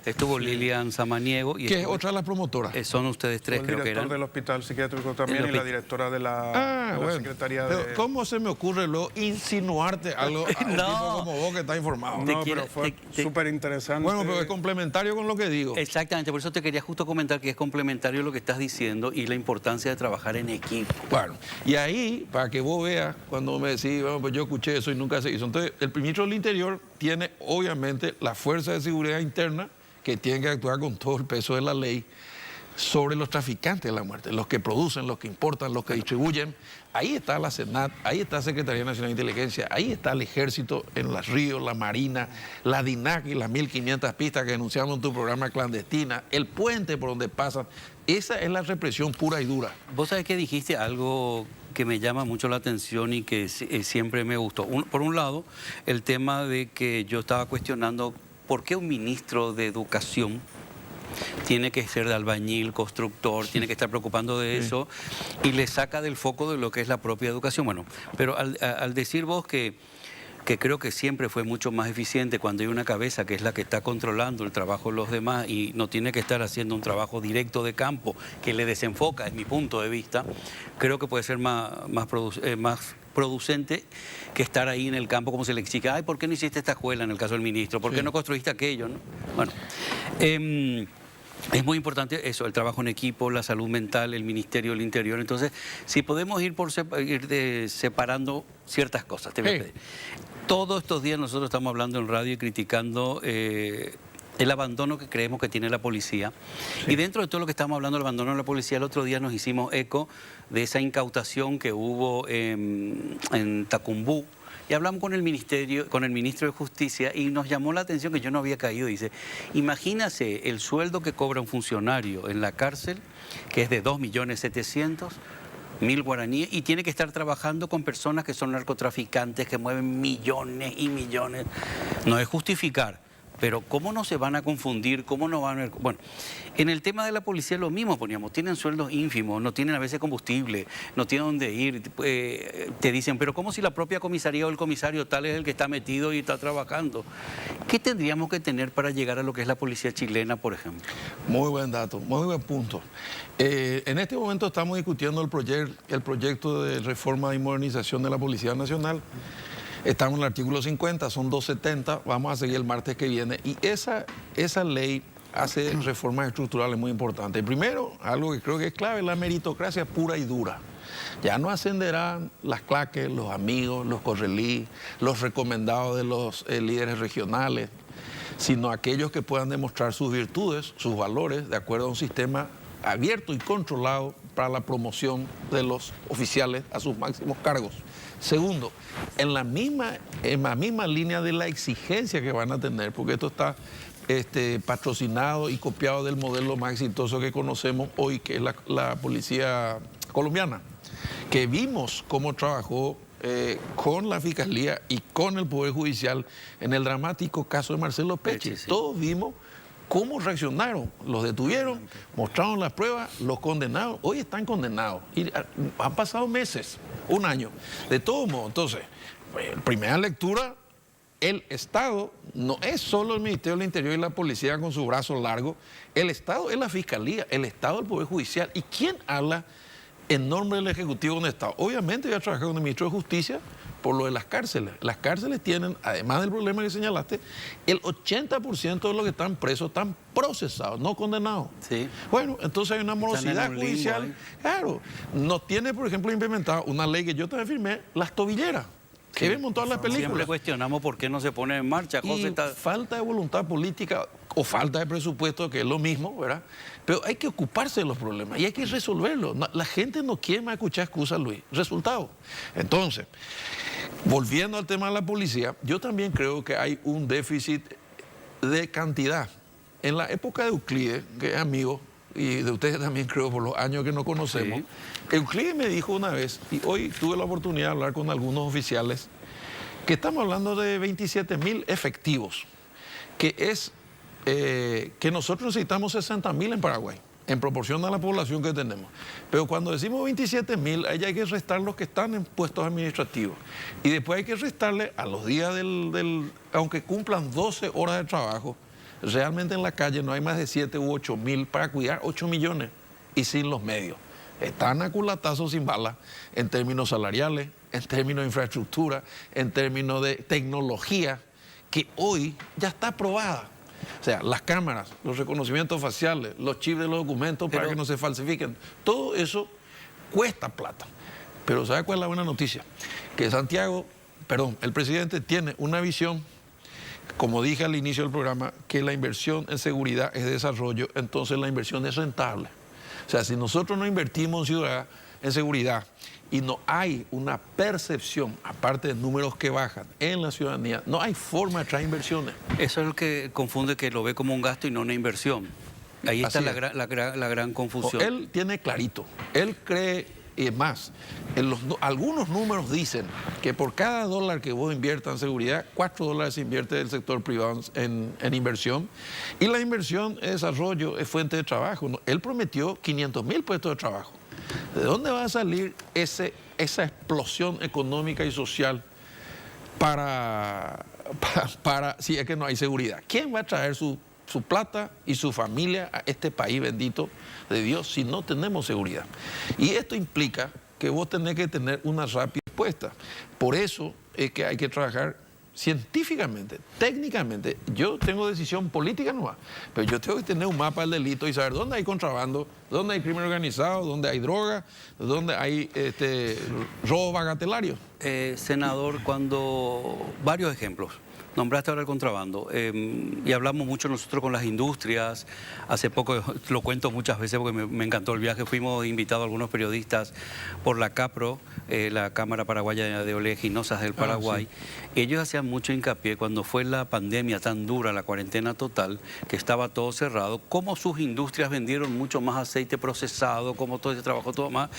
Estuvo Lilian Samaniego. Y que es otra de las promotoras. son ustedes tres, El creo que director eran. del Hospital Psiquiátrico también y la directora de la Bueno, Secretaría pero de... ¿cómo se me ocurre luego insinuarte algo a un No. tipo como vos que está informado? Te No, quiero- pero fue te- súper interesante. Bueno, pero es complementario con lo que digo. Exactamente, por eso te quería justo comentar que es complementario lo que estás diciendo y la importancia de trabajar en equipo. Bueno, y ahí, para que vos veas, cuando me decís, bueno, pues yo escuché eso y nunca se hizo. Entonces, el ministro del Interior tiene, obviamente, la fuerza de seguridad interna que tiene que actuar con todo el peso de la ley sobre los traficantes de la muerte, los que producen, los que importan, los que distribuyen. Ahí está la Senat, ahí está la Secretaría Nacional de Inteligencia, ahí está el Ejército en los ríos, la Marina, la DINAC y las 1.500 pistas que denunciamos en tu programa clandestina, el puente por donde pasan. Esa es la represión pura y dura. Vos sabés que dijiste algo que me llama mucho la atención y que siempre me gustó. Por un lado, el tema de que yo estaba cuestionando por qué un ministro de Educación tiene que ser de albañil, constructor, tiene que estar preocupando de eso y le saca del foco de lo que es la propia educación. Bueno, pero al decir vos que creo que siempre fue mucho más eficiente cuando hay una cabeza que es la que está controlando el trabajo de los demás y no tiene que estar haciendo un trabajo directo de campo que le desenfoca, es mi punto de vista, creo que puede ser más producente que estar ahí en el campo como se le exige. Ay, ¿por qué no hiciste esta escuela en el caso del ministro? ¿Por qué no construiste aquello? ¿No? Bueno, es muy importante eso, el trabajo en equipo, la salud mental, el Ministerio del Interior. Entonces, si podemos ir separando ciertas cosas, te voy a pedir. Todos estos días nosotros estamos hablando en radio y criticando el abandono que creemos que tiene la policía. Y dentro de todo lo que estamos hablando del abandono de la policía, el otro día nos hicimos eco de esa incautación que hubo en Tacumbú. Y hablamos con el ministro de Justicia y nos llamó la atención que yo no había caído. Dice, imagínase el sueldo que cobra un funcionario en la cárcel, que es de 2.700.000 guaraníes, y tiene que estar trabajando con personas que son narcotraficantes, que mueven millones y millones. No es justificar, pero ¿cómo no se van a confundir? ¿Cómo no van a...? Bueno, en el tema de la policía lo mismo poníamos, tienen sueldos ínfimos, no tienen a veces combustible, no tienen dónde ir, te dicen, pero ¿cómo si la propia comisaría o el comisario tal es el que está metido y está trabajando? ¿Qué tendríamos que tener para llegar a lo que es la policía chilena, por ejemplo? Muy buen dato, muy buen punto. En este momento estamos discutiendo el proyecto de reforma y modernización de la Policía Nacional. Estamos en el artículo 50, son 270, vamos a seguir el martes que viene. Y esa ley hace reformas estructurales muy importantes. Primero, algo que creo que es clave, la meritocracia pura y dura. Ya no ascenderán las claques, los amigos, los correlí, los recomendados de los líderes regionales, sino aquellos que puedan demostrar sus virtudes, sus valores, de acuerdo a un sistema abierto y controlado para la promoción de los oficiales a sus máximos cargos. Segundo, en la misma línea de la exigencia que van a tener, porque esto está patrocinado y copiado del modelo más exitoso que conocemos hoy, que es la policía colombiana, que vimos cómo trabajó con la Fiscalía y con el Poder Judicial en el dramático caso de Marcelo Pecci. Sí. Todos vimos cómo reaccionaron, los detuvieron, mostraron las pruebas, los condenaron, hoy están condenados y han pasado meses, un año. De todos modos, entonces, primera lectura, el Estado no es solo el Ministerio del Interior y la Policía con su brazo largo, el Estado es la Fiscalía, el Estado es el Poder Judicial. ¿Y quién habla en nombre del Ejecutivo de un Estado? Obviamente voy a trabajar con el Ministro de Justicia por lo de las cárceles. Las cárceles tienen, además del problema que señalaste, el 80% de los que están presos están procesados, no condenados. Sí. Bueno, entonces hay una morosidad judicial. limbo, Claro, no tiene, por ejemplo, implementado una ley que yo también firmé, las tobilleras, que vemos en todas las películas. Siempre cuestionamos por qué no se pone en marcha. José, Y falta de voluntad política o falta de presupuesto, que es lo mismo, ¿verdad? Pero hay que ocuparse de los problemas y hay que resolverlos. La gente no quiere más escuchar excusas, Luis. Resultado. Entonces, volviendo al tema de la policía, yo también creo que hay un déficit de cantidad. En la época de Euclides, que es amigo, y de ustedes también creo por los años que nos conocemos, sí. Euclides me dijo una vez, y hoy tuve la oportunidad de hablar con algunos oficiales, que estamos hablando de 27.000 efectivos, que es que nosotros necesitamos 60.000 en Paraguay, en proporción a la población que tenemos. Pero cuando decimos 27.000, ahí hay que restar los que están en puestos administrativos. Y después hay que restarle a los días aunque cumplan 12 horas de trabajo, realmente en la calle no hay más de 7 u 8.000 para cuidar 8 millones y sin los medios. Están a culatazos sin balas en términos salariales, en términos de infraestructura, en términos de tecnología, que hoy ya está aprobada. O sea, las cámaras, los reconocimientos faciales, los chips de los documentos para que no se falsifiquen, todo eso cuesta plata. Pero ¿sabe cuál es la buena noticia? Que el presidente tiene una visión, como dije al inicio del programa, que la inversión en seguridad es desarrollo, entonces la inversión es rentable. O sea, si nosotros no invertimos en seguridad y no hay una percepción, aparte de números que bajan en la ciudadanía, no hay forma de traer inversiones. Eso es lo que confunde, que lo ve como un gasto y no una inversión. Ahí está la gran confusión. Él tiene clarito, él cree, y más, algunos números dicen que por cada $1 que vos inviertas en seguridad, $4 se invierte del sector privado en inversión, y la inversión en desarrollo es fuente de trabajo. Él prometió 500.000 puestos de trabajo. ¿De dónde va a salir esa explosión económica y social para si es que no hay seguridad? ¿Quién va a traer su plata y su familia a este país bendito de Dios si no tenemos seguridad? Y esto implica que vos tenés que tener una rápida respuesta. Por eso es que hay que trabajar científicamente, técnicamente. Yo tengo decisión política nomás, pero yo tengo que tener un mapa del delito y saber dónde hay contrabando, dónde hay crimen organizado, dónde hay droga, dónde hay robo bagatelario. Senador, varios ejemplos. Nombraste ahora el contrabando y hablamos mucho nosotros con las industrias. Hace poco, lo cuento muchas veces porque me encantó el viaje, fuimos invitados a algunos periodistas por la CAPRO, la Cámara Paraguaya de Oleaginosas del Paraguay. Sí. Ellos hacían mucho hincapié cuando fue la pandemia tan dura, la cuarentena total, que estaba todo cerrado, cómo sus industrias vendieron mucho más aceite procesado, cómo todo ese trabajo, todo más.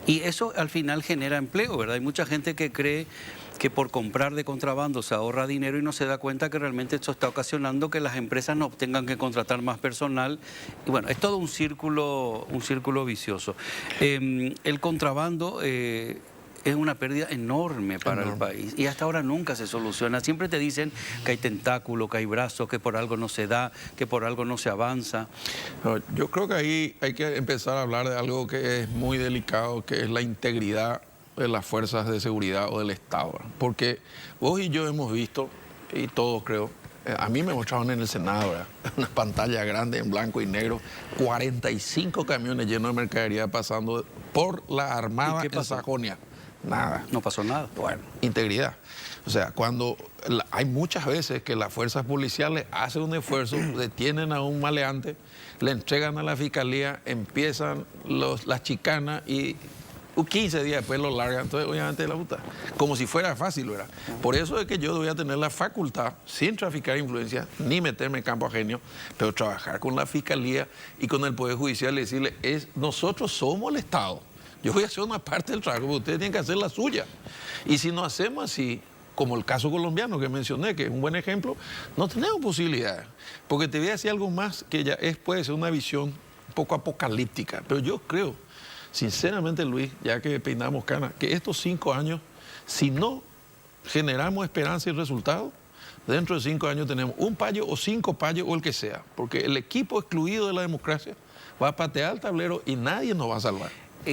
Y eso al final genera empleo, ¿verdad? Hay mucha gente que cree que por comprar de contrabando se ahorra dinero y no se da cuenta que realmente esto está ocasionando que las empresas no tengan que contratar más personal. Y bueno, es todo un círculo vicioso. El contrabando es una pérdida enorme para el país y hasta ahora nunca se soluciona. Siempre te dicen que hay tentáculos, que hay brazos, que por algo no se da, que por algo no se avanza. No, yo creo que ahí hay que empezar a hablar de algo que es muy delicado, que es la integridad de las fuerzas de seguridad o del Estado. Porque vos y yo hemos visto, y todos creo, a mí me mostraron en el Senado, ¿verdad? Una pantalla grande en blanco y negro, 45 camiones llenos de mercadería pasando por la Armada en Sajonia. Nada. No pasó nada. Bueno, integridad. O sea, hay muchas veces que las fuerzas policiales hacen un esfuerzo, detienen a un maleante, le entregan a la fiscalía, empiezan las chicanas y 15 días después lo largan, entonces obviamente la puta. Como si fuera fácil, ¿verdad? Por eso es que yo voy a tener la facultad, sin traficar influencia, ni meterme en campo ajeno, pero trabajar con la Fiscalía y con el Poder Judicial y decirle, nosotros somos el Estado. Yo voy a hacer una parte del trabajo, pero ustedes tienen que hacer la suya. Y si no hacemos así, como el caso colombiano que mencioné, que es un buen ejemplo, no tenemos posibilidades. Porque te voy a decir algo más que ya puede ser una visión un poco apocalíptica, pero yo creo, sinceramente, Luis, ya que peinamos canas, que estos 5 años, si no generamos esperanza y resultados, dentro de 5 años tenemos un payo o 5 payos o el que sea, porque el equipo excluido de la democracia va a patear el tablero y nadie nos va a salvar.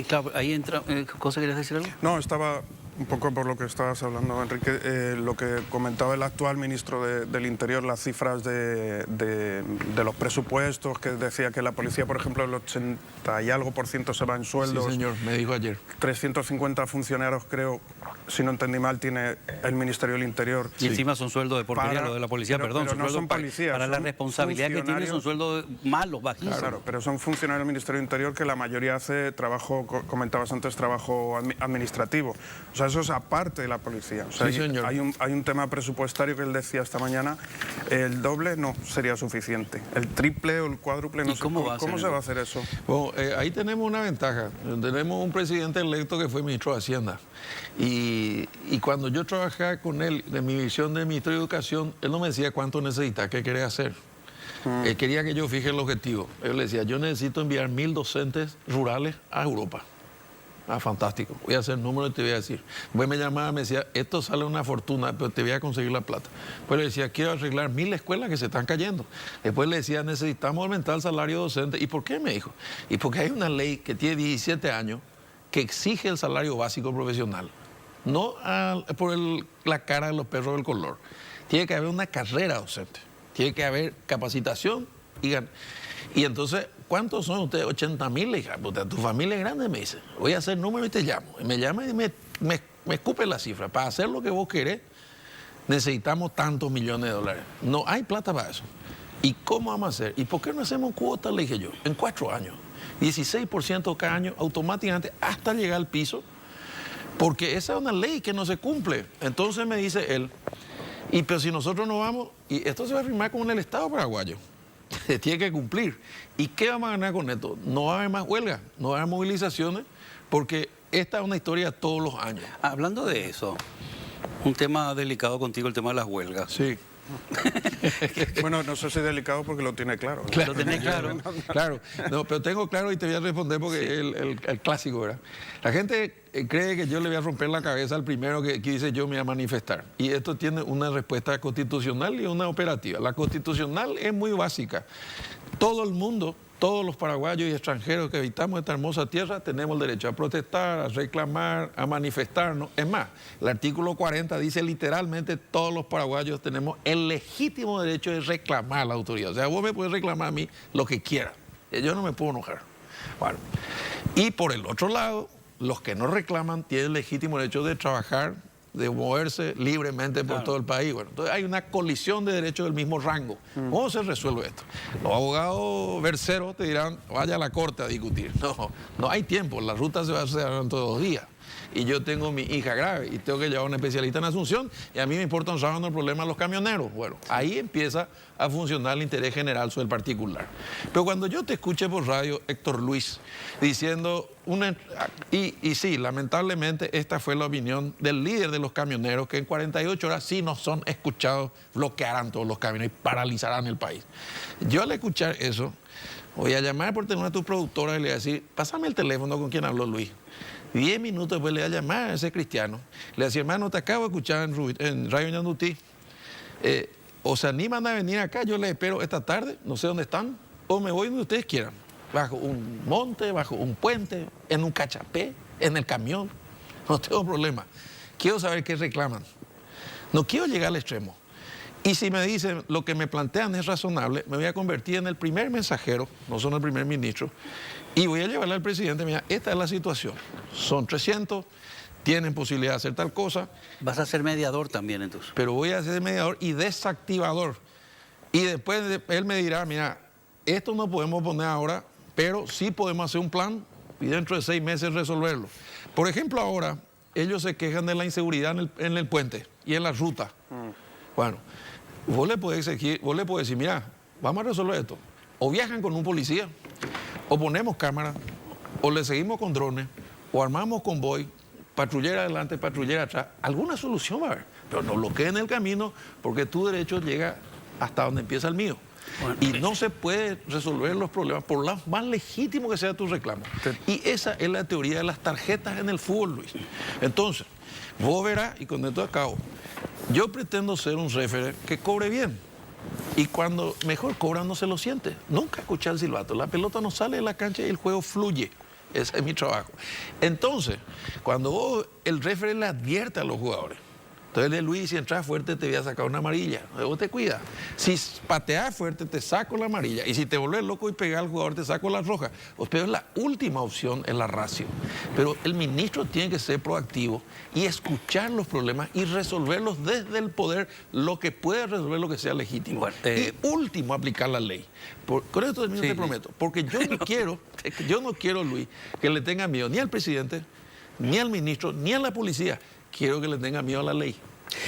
Claro, ahí entra, ¿cosa querías decir algo? No, estaba un poco por lo que estabas hablando, Enrique, lo que comentaba el actual ministro del Interior, las cifras de los presupuestos, que decía que la policía, por ejemplo, el 80 y algo % se va en sueldos. Sí, señor, me dijo ayer. 350 funcionarios, creo, si no entendí mal, tiene el Ministerio del Interior. Y encima son sueldos de porquería, lo de la policía, pero perdón. no son policías. Para la son responsabilidad que tienen son sueldos malos, bajísimos. Claro, pero son funcionarios del Ministerio del Interior que la mayoría hace trabajo, comentabas antes, trabajo administrativo. O sea, eso es aparte de la policía. O sea, sí, señor. Hay un tema presupuestario que él decía esta mañana, el doble no sería suficiente. El triple o el cuádruple no sé. ¿Cómo se va a hacer eso? Bueno, ahí tenemos una ventaja. Tenemos un presidente electo que fue ministro de Hacienda. Y cuando yo trabajaba con él, de mi visión de ministro de Educación, él no me decía cuánto necesita, qué quería hacer. Él quería que yo fije el objetivo. Él le decía, yo necesito enviar 1000 docentes rurales a Europa. Ah, fantástico. Voy a hacer números y te voy a decir. Después me llamaba, me decía, esto sale una fortuna, pero te voy a conseguir la plata. Después le decía, quiero arreglar 1000 escuelas que se están cayendo. Después le decía, necesitamos aumentar el salario docente. ¿Y por qué? Me dijo. Y porque hay una ley que tiene 17 años que exige el salario básico profesional. No por la cara de los perros del color. Tiene que haber una carrera docente. Tiene que haber capacitación y entonces, ¿cuántos son ustedes? 80.000, hija. Puta, tu familia es grande, me dice. Voy a hacer número y te llamo. Y me llama y me escupe la cifra. Para hacer lo que vos querés, necesitamos tantos millones de dólares. No hay plata para eso. ¿Y cómo vamos a hacer? ¿Y por qué no hacemos cuotas? Le dije yo, en 4 años. 16% cada año, automáticamente, hasta llegar al piso. Porque esa es una ley que no se cumple. Entonces me dice él, pero si nosotros no vamos, y esto se va a firmar con el Estado paraguayo. Se tiene que cumplir. ¿Y qué vamos a ganar con esto? No va a haber más huelgas, no va a haber movilizaciones, porque esta es una historia todos los años. Hablando de eso, un tema delicado contigo, el tema de las huelgas. Sí. Bueno, no sé si es delicado porque lo tiene claro. Claro, lo tenés claro. Claro, no, pero tengo claro y te voy a responder porque sí. el clásico, ¿verdad? La gente cree que yo le voy a romper la cabeza al primero que dice yo me voy a manifestar. Y esto tiene una respuesta constitucional y una operativa. La constitucional es muy básica. Todo el mundo, todos los paraguayos y extranjeros que habitamos esta hermosa tierra tenemos el derecho a protestar, a reclamar, a manifestarnos. Es más, el artículo 40 dice literalmente todos los paraguayos tenemos el legítimo derecho de reclamar a la autoridad. O sea, vos me puedes reclamar a mí lo que quieras. Yo no me puedo enojar. Bueno, y por el otro lado, los que no reclaman tienen el legítimo derecho de trabajar, de moverse libremente por todo el país. Bueno, entonces hay una colisión de derechos del mismo rango. ¿Cómo se resuelve esto? Los abogados verseros te dirán, vaya a la corte a discutir. No hay tiempo, la ruta se va a hacer dentro de 2 días. Y yo tengo mi hija grave y tengo que llevar a un especialista en Asunción y a mí me importa un sábado el problema de los camioneros. Bueno, ahí empieza a funcionar el interés general sobre el particular. Pero cuando yo te escuché por radio, Héctor Luis, diciendo, y sí, lamentablemente esta fue la opinión del líder de los camioneros, que en 48 horas sí no son escuchados, bloquearán todos los camiones y paralizarán el país. Yo al escuchar eso, voy a llamar por teléfono a tu productora y le voy a decir, pásame el teléfono con quien habló Luis. 10 minutos después le voy a llamar a ese cristiano. Le decía, hermano, te acabo de escuchar en Radio Ñandutí. O se animan a venir acá, yo les espero esta tarde, no sé dónde están, o me voy donde ustedes quieran. Bajo un monte, bajo un puente, en un cachapé, en el camión. No tengo problema. Quiero saber qué reclaman. No quiero llegar al extremo. Y si me dicen lo que me plantean es razonable, me voy a convertir en el primer mensajero, no son el primer ministro, y voy a llevarle al presidente, mira, esta es la situación. Son 300, tienen posibilidad de hacer tal cosa. Vas a ser mediador también entonces. Pero voy a ser mediador y desactivador. Y después él me dirá, mira, esto no podemos poner ahora, pero sí podemos hacer un plan y dentro de 6 meses resolverlo. Por ejemplo, ahora ellos se quejan de la inseguridad en el puente y en la ruta. Bueno, vos le podés decir, mira, vamos a resolver esto. O viajan con un policía, o ponemos cámaras, o le seguimos con drones, o armamos convoy, patrullera adelante, patrullera atrás. Alguna solución va a haber, pero no bloqueen el camino porque tu derecho llega hasta donde empieza el mío. Bueno, y no se puede resolver los problemas por lo más legítimo que sea tu reclamo. Y esa es la teoría de las tarjetas en el fútbol, Luis. Entonces, vos verás, y con esto acabo, yo pretendo ser un referee que cobre bien. Y cuando mejor cobra no se lo siente. Nunca escuché el silbato. La pelota no sale de la cancha y el juego fluye. Ese es mi trabajo. Entonces, cuando vos, el referee le advierte a los jugadores, entonces, Luis, si entras fuerte te voy a sacar una amarilla. Vos te cuidas. Si pateas fuerte te saco la amarilla. Y si te volvés loco y pegas al jugador te saco la roja. Pero es la última opción en la ratio. Pero el ministro tiene que ser proactivo y escuchar los problemas y resolverlos desde el poder, lo que puede resolver lo que sea legítimo. Bueno, y último, aplicar la ley. Con esto termino, sí, te prometo. Porque yo no quiero, Luis, que le tenga miedo ni al presidente, ni al ministro, ni a la policía. Quiero que le tenga miedo a la ley.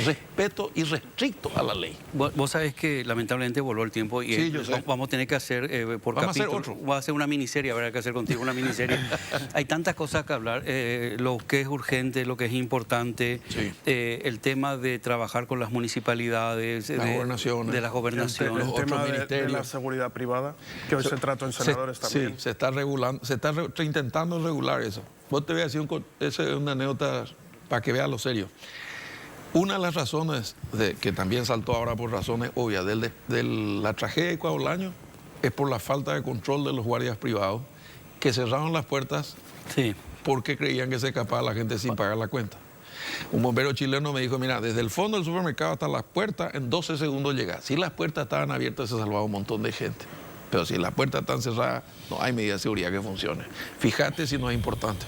Respeto irrestricto a la ley. Vos sabés que lamentablemente voló el tiempo y sí, yo sé. Vamos a tener que hacer por vamos capítulo. A hacer otro. Voy a hacer una miniserie, habrá que hacer contigo una miniserie. Hay tantas cosas que hablar, lo que es urgente, lo que es importante, sí, el tema de trabajar con las municipalidades, de las gobernaciones. El tema de la seguridad privada, que hoy se trató en senadores también. Sí, se está regulando, se está intentando regular eso. Vos te voy a decir esa es una anécdota para que veas lo serio. Una de las razones que también saltó ahora por razones obvias de la tragedia de Coabolaño es por la falta de control de los guardias privados que cerraron las puertas, sí, porque creían que se escapaba la gente sin pagar la cuenta. Un bombero chileno me dijo, mira, desde el fondo del supermercado hasta las puertas en 12 segundos llega. Si las puertas estaban abiertas se salvaba un montón de gente. Pero si las puertas están cerradas, no hay medida de seguridad que funcione. Fíjate si no es importante.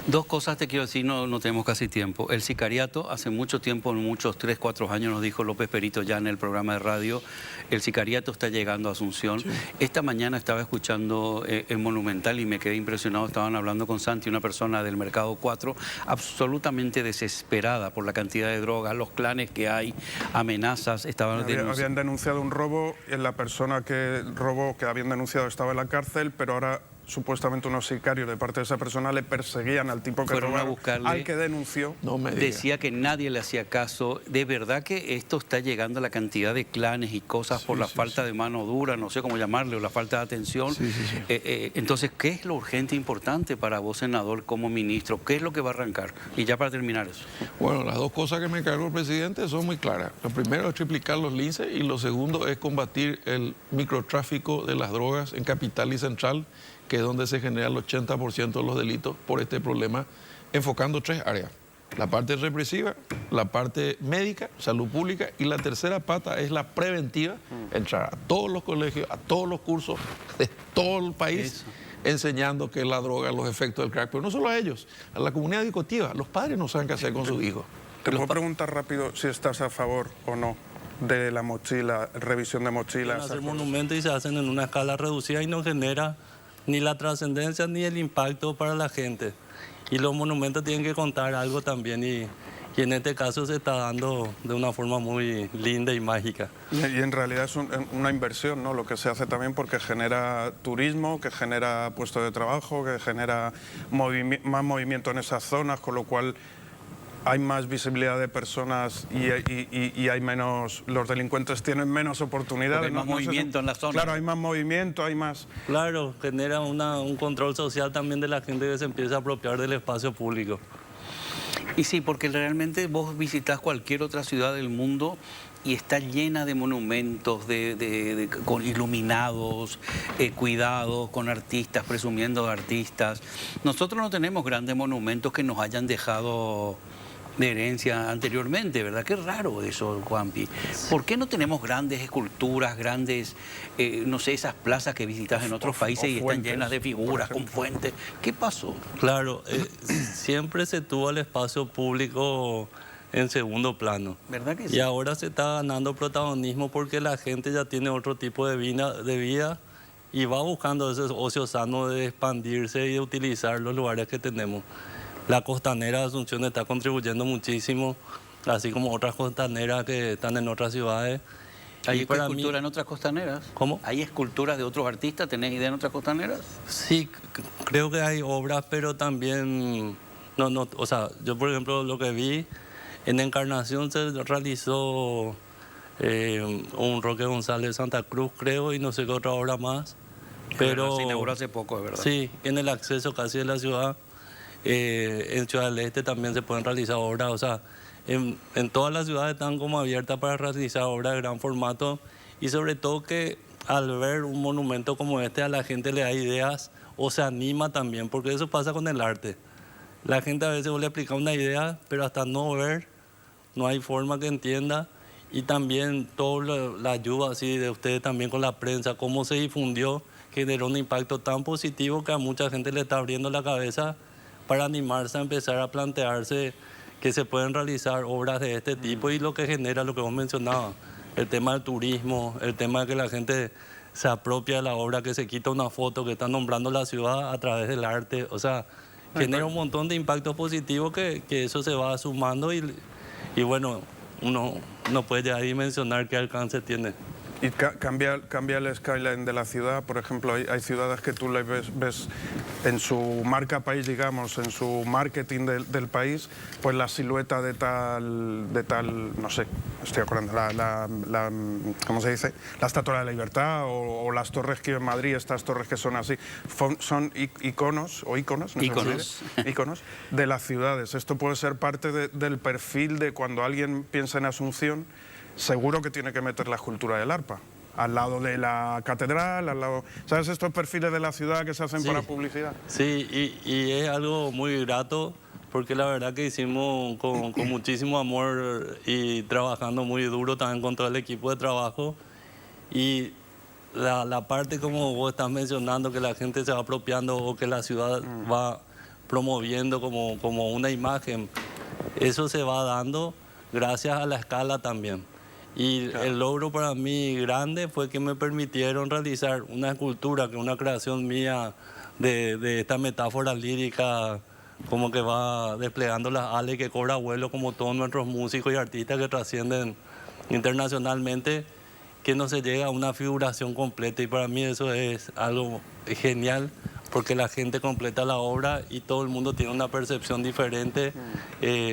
Dos cosas te quiero decir, no tenemos casi tiempo. El sicariato, hace mucho tiempo, muchos 3, 4 años, nos dijo López Perito ya en el programa de radio, el sicariato está llegando a Asunción. Sí. Esta mañana estaba escuchando el Monumental y me quedé impresionado, estaban hablando con Santi, una persona del Mercado 4, absolutamente desesperada por la cantidad de drogas, los clanes que hay, amenazas, habían denunciado un robo, la persona que robó, que habían denunciado, estaba en la cárcel, pero ahora supuestamente unos sicarios de parte de esa persona le perseguían al tipo que fueron a buscarle, al que denunció. No me diga. Decía que nadie le hacía caso. De verdad que esto está llegando a la cantidad de clanes y cosas por la falta de mano dura, no sé cómo llamarle, o la falta de atención. Entonces, ¿qué es lo urgente e importante para vos, senador, como ministro? ¿Qué es lo que va a arrancar? Y ya para terminar eso. Bueno, las dos cosas que me encargó el presidente son muy claras. Lo primero es triplicar los linces y lo segundo es combatir el microtráfico de las drogas en Capital y Central, que es donde se genera el 80% de los delitos por este problema, enfocando 3 áreas. La parte represiva, la parte médica, salud pública, y la tercera pata es la preventiva, entrar a todos los colegios, a todos los cursos de todo el país, enseñando qué es la droga, los efectos del crack, pero no solo a ellos, a la comunidad educativa. Los padres no saben qué hacer con sus hijos. Te puedo preguntar rápido si estás a favor o no de la mochila, revisión de mochilas. Hacer monumentos y se hacen en una escala reducida y no genera ni la trascendencia ni el impacto para la gente. Y los monumentos tienen que contar algo también y en este caso se está dando de una forma muy linda y mágica. Y en realidad es una inversión, ¿no? Lo que se hace también porque genera turismo, que genera puestos de trabajo, que genera más movimiento en esas zonas, con lo cual hay más visibilidad de personas y hay menos, los delincuentes tienen menos oportunidades. Hay más movimiento en la zona. Claro, hay más movimiento, hay más... Claro, genera un control social también de la gente que se empieza a apropiar del espacio público. Y sí, porque realmente vos visitás cualquier otra ciudad del mundo y está llena de monumentos, con iluminados, cuidados, con artistas, presumiendo de artistas. Nosotros no tenemos grandes monumentos que nos hayan dejado de herencia anteriormente, ¿verdad? Qué raro eso, Juanpi. ¿Por qué no tenemos grandes esculturas, grandes, no sé, esas plazas que visitas en otros países y están llenas de figuras, con fuentes? ¿Qué pasó? Claro, siempre se tuvo el espacio público en segundo plano. ¿Verdad que sí? Y ahora se está ganando protagonismo porque la gente ya tiene otro tipo de vida y va buscando ese ocio sano de expandirse y de utilizar los lugares que tenemos. La costanera de Asunción está contribuyendo muchísimo, así como otras costaneras que están en otras ciudades. ¿Hay Y para mí- esculturas en otras costaneras? ¿Cómo? ¿Hay esculturas de otros artistas? ¿Tenés idea en otras costaneras? Sí, creo que hay obras, pero también, o sea, yo por ejemplo lo que vi, en Encarnación se realizó un Roque González de Santa Cruz, creo, y no sé qué otra obra más. Pero Se inauguró hace poco, es verdad. sí, en el acceso casi de la ciudad, en Ciudad del Este también se pueden realizar obras, o sea, en todas las ciudades están como abiertas para realizar obras de gran formato y sobre todo que al ver un monumento como este a la gente le da ideas o se anima también, porque eso pasa con el arte. La gente a veces le explica una idea, pero hasta no ver, no hay forma que entienda. Y también toda la ayuda así de ustedes también con la prensa, cómo se difundió, generó un impacto tan positivo que a mucha gente le está abriendo la cabeza para animarse a empezar a plantearse que se pueden realizar obras de este tipo y lo que genera, lo que vos mencionabas, el tema del turismo, el tema de que la gente se apropia de la obra, que se quita una foto, que está nombrando la ciudad a través del arte, o sea, genera un montón de impactos positivos que eso se va sumando y bueno, uno no puede llegar a dimensionar qué alcance tiene. Y cambia el skyline de la ciudad. Por ejemplo, hay ciudades que tú le ves en su marca país, digamos, en su marketing del país, pues la silueta de tal, no sé, estoy acordando, ¿cómo se dice? La Estatua de la Libertad o las torres que hay en Madrid, estas torres que son así, son iconos, o íconos, no sé cómo se dice, íconos de las ciudades. Esto puede ser parte del perfil de cuando alguien piensa en Asunción. Seguro que tiene que meter la escultura del arpa, al lado de la catedral, al lado... ¿Sabes estos perfiles de la ciudad que se hacen para publicidad? Sí, y es algo muy grato porque la verdad que hicimos con muchísimo amor y trabajando muy duro también con todo el equipo de trabajo. Y la parte como vos estás mencionando, que la gente se va apropiando o que la ciudad va promoviendo como una imagen, eso se va dando gracias a la escala también. Y claro, el logro para mí grande fue que me permitieron realizar una escultura, que es una creación mía de esta metáfora lírica, como que va desplegando las alas y que cobra vuelo como todos nuestros músicos y artistas que trascienden internacionalmente, que no se llega a una figuración completa. Y para mí eso es algo genial, porque la gente completa la obra y todo el mundo tiene una percepción diferente.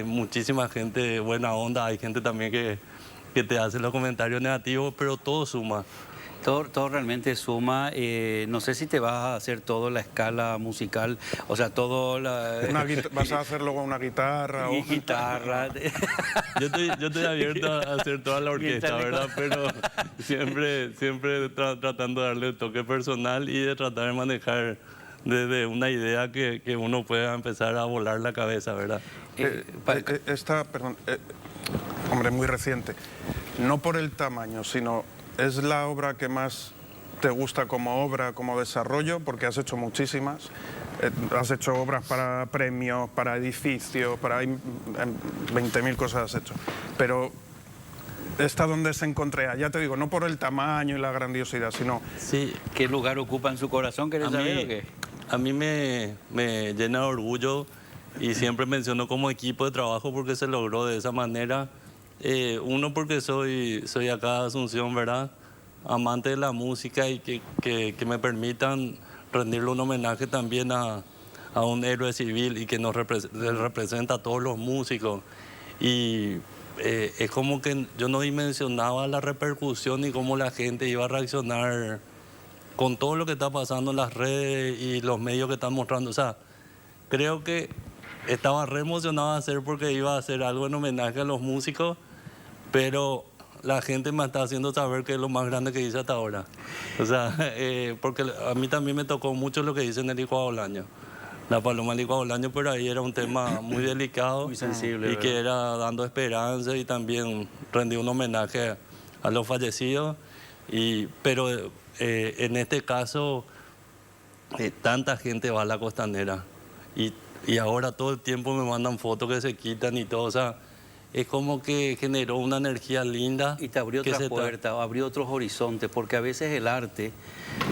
Muchísima gente buena onda, hay gente también que te hace los comentarios negativos, pero todo suma. Todo realmente suma. No sé si te vas a hacer todo la escala musical, o sea, todo la... ¿Vas a hacer luego una guitarra? Y guitarra. Yo estoy abierto a hacer toda la orquesta, ¿verdad? Pero siempre tratando de darle el toque personal y de tratar de manejar desde una idea que uno pueda empezar a volar la cabeza, ¿verdad? Hombre, muy reciente. No por el tamaño, sino es la obra que más te gusta como obra, como desarrollo, porque has hecho muchísimas. Has hecho obras para premios, para edificios, para 20.000 cosas has hecho. Pero esta donde se encontré, ya te digo, no por el tamaño y la grandiosidad, sino... Sí. ¿Qué lugar ocupa en su corazón? ¿Querés saber o qué? A mí me llena de orgullo y siempre menciono como equipo de trabajo porque se logró de esa manera. Uno, porque soy acá de Asunción, ¿verdad? Amante de la música y que me permitan rendirle un homenaje también a un héroe civil y que nos representa a todos los músicos. Y es como que yo no dimensionaba la repercusión y cómo la gente iba a reaccionar con todo lo que está pasando en las redes y los medios que están mostrando. O sea, creo que estaba re emocionado de hacer porque iba a hacer algo en homenaje a los músicos, pero la gente me está haciendo saber que es lo más grande que hice hasta ahora. O sea, porque a mí también me tocó mucho lo que dice Nelly Coabolaño. La paloma Nelly Coabolaño, pero ahí era un tema muy delicado, muy sensible, y ¿verdad? que era dando esperanza y también rendir un homenaje a los fallecidos. Pero en este caso, tanta gente va a la costanera y ahora todo el tiempo me mandan fotos que se quitan y todo. O sea, es como que generó una energía linda. Y te abrió otras puertas, abrió otros horizontes, porque a veces el arte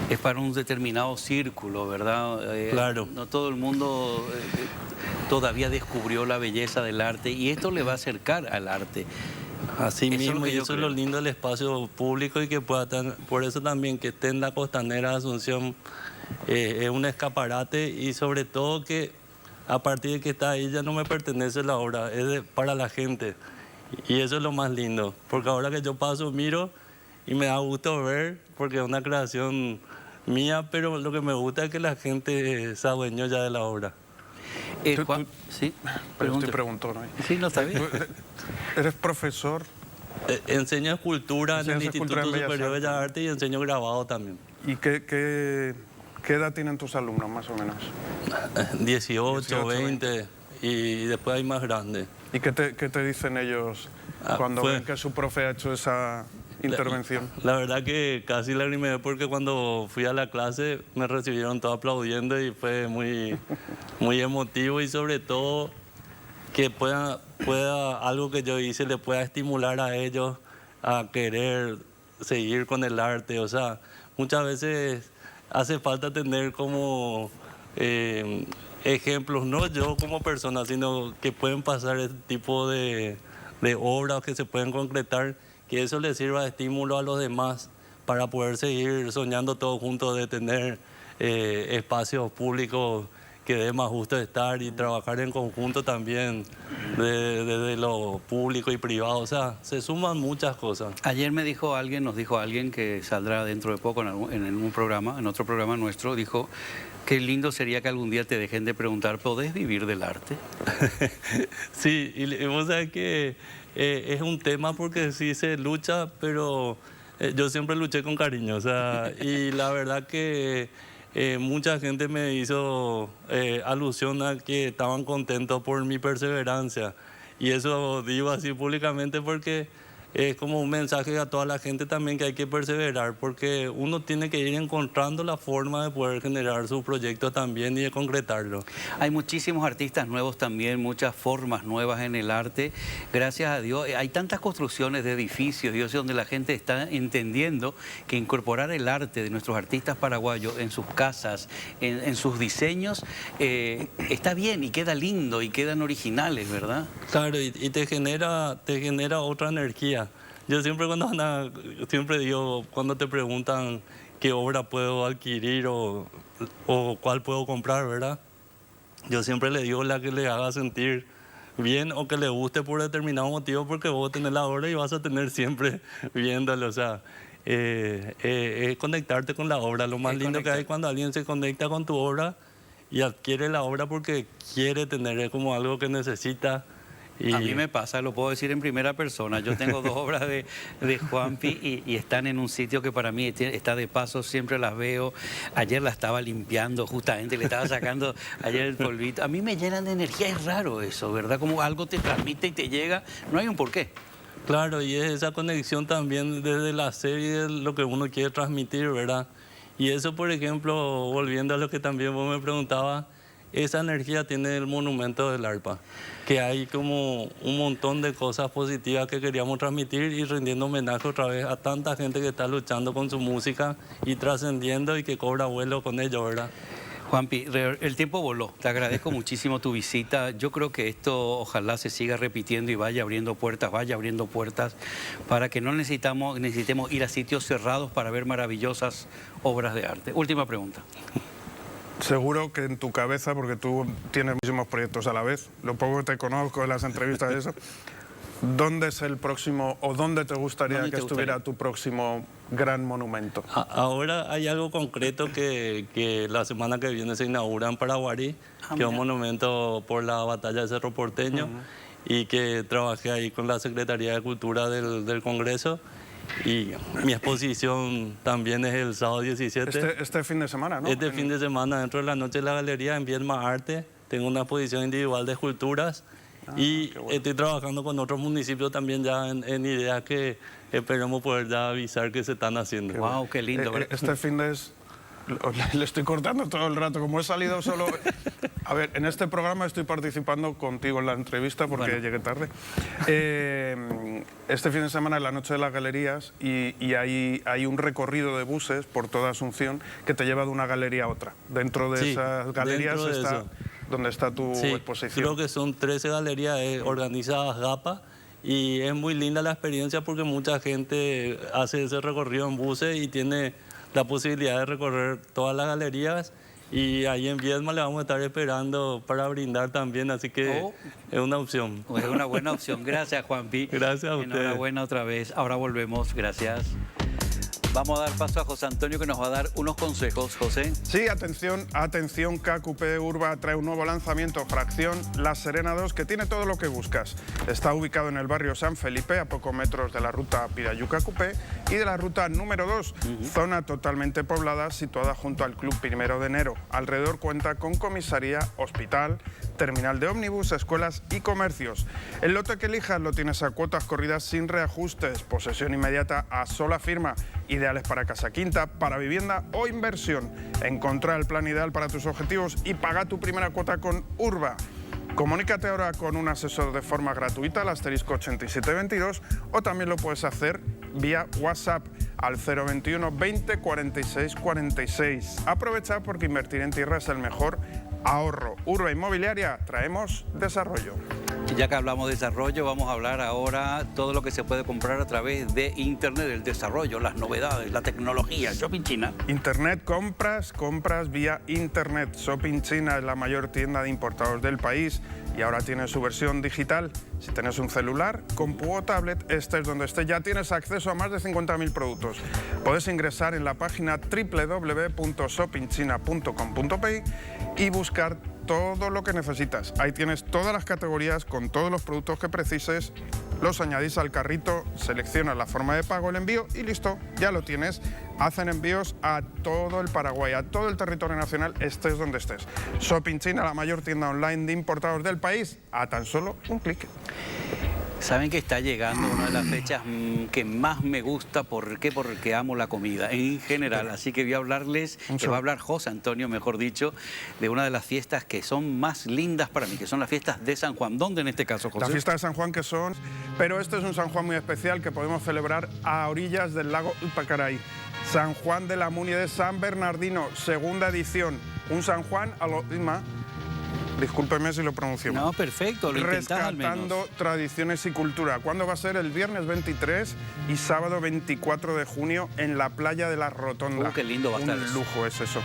es para un determinado círculo, ¿verdad? Claro. No todo el mundo todavía descubrió la belleza del arte y esto le va a acercar al arte. Así Eso es lo mismo, que y yo eso es creo. lo lindo del espacio público y que pueda estar, por eso también que esté en la costanera de Asunción es un escaparate y sobre todo que a partir de que está ahí ya no me pertenece la obra, para la gente. Y eso es lo más lindo, porque ahora que yo paso, miro y me da gusto ver, porque es una creación mía, pero lo que me gusta es que la gente se adueñó ya de la obra. Juan, sí, Pero pregunte. te pregunto, ¿no? Sí, no está bien. Eres profesor. Enseño escultura en el Enseñas Instituto escultura en Bellas Superior de Bellas Artes. Artes y enseño grabado también. ¿Y qué edad tienen tus alumnos, más o menos? 18, 20 y después hay más grandes. ¿Y qué te dicen ellos cuando ven que su profe ha hecho esa intervención? La verdad que casi lagrimé porque cuando fui a la clase me recibieron todos aplaudiendo y fue muy, muy emotivo y sobre todo que pueda algo que yo hice le pueda estimular a ellos a querer seguir con el arte. O sea, muchas veces hace falta tener como ejemplos, no yo como persona, sino que pueden pasar este tipo de obras que se pueden concretar, que eso les sirva de estímulo a los demás para poder seguir soñando todos juntos de tener espacios públicos que dé más gusto estar y trabajar en conjunto también desde lo público y privado. O sea, se suman muchas cosas. Ayer nos dijo alguien que saldrá dentro de poco en un programa, en otro programa nuestro, dijo, qué lindo sería que algún día te dejen de preguntar, ¿podés vivir del arte? Sí, y vos sabés que es un tema porque sí se lucha, pero yo siempre luché con cariño. O sea, y la verdad que mucha gente me hizo alusión a que estaban contentos por mi perseverancia. Y eso digo así públicamente porque es como un mensaje a toda la gente también que hay que perseverar, porque uno tiene que ir encontrando la forma de poder generar su proyecto también y de concretarlo. Hay muchísimos artistas nuevos también, muchas formas nuevas en el arte. Gracias a Dios, hay tantas construcciones de edificios, Dios, donde la gente está entendiendo que incorporar el arte de nuestros artistas paraguayos en sus casas, en sus diseños, está bien y queda lindo y quedan originales, ¿verdad? Claro, y te genera otra energía. Yo siempre siempre digo, cuando te preguntan qué obra puedo adquirir o cuál puedo comprar, ¿verdad? Yo siempre le digo la que le haga sentir bien o que le guste por determinado motivo, porque vos tenés la obra y vas a tener siempre viéndolo. O sea, es conectarte con la obra. Lo más lindo que hay cuando alguien se conecta con tu obra y adquiere la obra porque quiere tener, es como algo que necesita. A mí me pasa, lo puedo decir en primera persona. Yo tengo 2 obras de Juanpi y están en un sitio que para mí está de paso, siempre las veo. Ayer la estaba limpiando, justamente le estaba sacando ayer el polvito. A mí me llenan de energía, es raro eso, ¿verdad? Como algo te transmite y te llega, no hay un porqué. Claro, y es esa conexión también desde la serie de lo que uno quiere transmitir, ¿verdad? Y eso, por ejemplo, volviendo a lo que también vos me preguntabas, esa energía tiene el monumento del arpa, que hay como un montón de cosas positivas que queríamos transmitir y rindiendo homenaje otra vez a tanta gente que está luchando con su música y trascendiendo y que cobra vuelo con ello, ¿verdad? Juanpi, el tiempo voló. Te agradezco muchísimo tu visita. Yo creo que esto ojalá se siga repitiendo y vaya abriendo puertas para que no necesitemos ir a sitios cerrados para ver maravillosas obras de arte. Última pregunta. Seguro que en tu cabeza, porque tú tienes muchísimos proyectos a la vez, lo poco que te conozco de las entrevistas y eso, ¿dónde es el próximo o dónde te gustaría que estuviera tu próximo gran monumento? Ahora hay algo concreto que la semana que viene se inaugura en Paraguarí, que es un monumento por la batalla de Cerro Porteño y que trabajé ahí con la Secretaría de Cultura del Congreso. Y mi exposición también es el sábado 17. Este fin de semana, ¿no? Este fin de semana, dentro de la noche de la galería, en Viedma Arte, tengo una exposición individual de esculturas y estoy trabajando con otros municipios también ya en ideas que esperemos poder ya avisar que se están haciendo. Wow, qué lindo. Este fin de le estoy cortando todo el rato, como he salido solo... A ver, en este programa estoy participando contigo en la entrevista porque llegué tarde. Este fin de semana es la noche de las galerías y hay un recorrido de buses por toda Asunción que te lleva de una galería a otra. Dentro de esas galerías está donde está tu Sí, exposición. creo que son 13 galerías organizadas GAPA y es muy linda la experiencia porque mucha gente hace ese recorrido en buses y tiene la posibilidad de recorrer todas las galerías. Y ahí en Viedma le vamos a estar esperando para brindar también, así que es una opción. Es una buena opción. Gracias, Juanpi. Gracias a ustedes. Enhorabuena otra vez. Ahora volvemos. Gracias. Vamos a dar paso a José Antonio, que nos va a dar unos consejos. José. Sí, atención, atención, KQP Urba trae un nuevo lanzamiento, Fracción La Serena 2, que tiene todo lo que buscas. Está ubicado en el barrio San Felipe, a pocos metros de la ruta Pirayú-KQP y de la ruta número 2, zona totalmente poblada, situada junto al Club 1 de Enero. Alrededor cuenta con comisaría, hospital, terminal de ómnibus, escuelas y comercios. El lote que elijas lo tienes a cuotas corridas sin reajustes, posesión inmediata a sola firma, ideales para casa quinta, para vivienda o inversión. Encontrá el plan ideal para tus objetivos y paga tu primera cuota con Urba. Comunícate ahora con un asesor de forma gratuita al *8722 o también lo puedes hacer vía WhatsApp al 021 20 46 46. Aprovecha porque invertir en tierra es el mejor ahorro. Urba Inmobiliaria, traemos desarrollo. Ya que hablamos de desarrollo, vamos a hablar ahora todo lo que se puede comprar a través de Internet, el desarrollo, las novedades, la tecnología, Shopping China. Internet, compras vía Internet. Shopping China es la mayor tienda de importados del país y ahora tiene su versión digital. Si tienes un celular, compu o tablet, estés donde estés, ya tienes acceso a más de 50.000 productos. Puedes ingresar en la página www.shoppingchina.com.pi y buscar todo lo que necesitas. Ahí tienes todas las categorías con todos los productos que precises, los añadís al carrito, seleccionas la forma de pago, el envío y listo, ya lo tienes. Hacen envíos a todo el Paraguay, a todo el territorio nacional, estés donde estés. Shopping China, la mayor tienda online de importados del país, a tan solo un clic. Saben que está llegando una de las fechas que más me gusta. ¿Por qué? Porque amo la comida en general. Así que voy a hablarles, que va a hablar José Antonio, mejor dicho, de una de las fiestas que son más lindas para mí, que son las fiestas de San Juan. ¿Dónde en este caso, José? Las fiestas de San Juan que son... Pero este es un San Juan muy especial que podemos celebrar a orillas del lago Upacaray. San Juan de la Munie de San Bernardino, segunda edición. Un San Juan a lo misma. Discúlpeme si lo pronuncio mal. No, perfecto, lo intentás al menos. Rescatando tradiciones y cultura. ¿Cuándo va a ser? El viernes 23 y sábado 24 de junio en la playa de la Rotonda. Qué lindo va a estar Un eso. lujo es eso.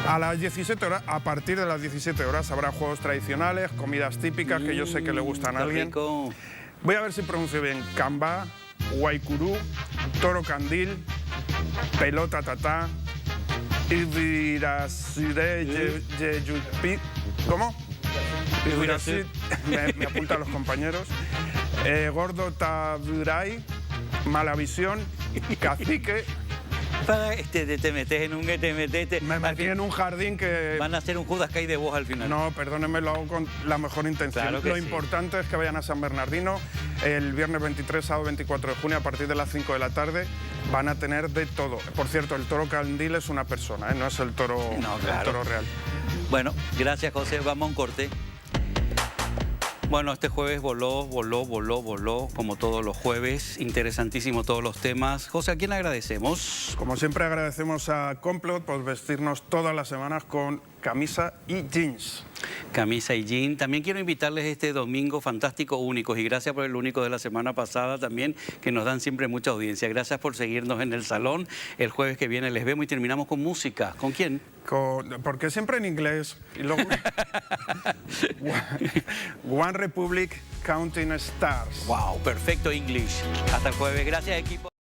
A las 17 horas, a partir de las 17 horas habrá juegos tradicionales, comidas típicas que yo sé que le gustan a Qué alguien. rico. Voy a ver si pronuncio bien. Cambá, guaycurú, toro candil, pelota tatá, ibirasire, yeyupi. ¿Cómo? Me apuntan los compañeros. Gordo taburay, Malavisión, cacique. Para te metes en un... Me metí en un jardín que... Van a hacer un Judas Kai de vos al final. No, perdónenme, lo hago con la mejor intención. Claro que lo sí. importante es que vayan a San Bernardino el viernes 23, sábado 24 de junio, a partir de las 5 de la tarde. Van a tener de todo. Por cierto, el toro candil es una persona, no es el toro, No, claro. el toro real. Bueno, gracias, José. Vamos a un corte. Bueno, este jueves voló, como todos los jueves. Interesantísimo todos los temas. José, ¿a quién le agradecemos? Como siempre agradecemos a Complot por vestirnos todas las semanas con camisa y jeans. Camisa y jean. También quiero invitarles este domingo fantástico Únicos, y gracias por el Único de la semana pasada también, que nos dan siempre mucha audiencia. Gracias por seguirnos en el salón. El jueves que viene les vemos y terminamos con música. ¿Con quién? Porque siempre en inglés. Y luego... One Republic, Counting Stars. Wow, perfecto English. Hasta el jueves. Gracias, equipo.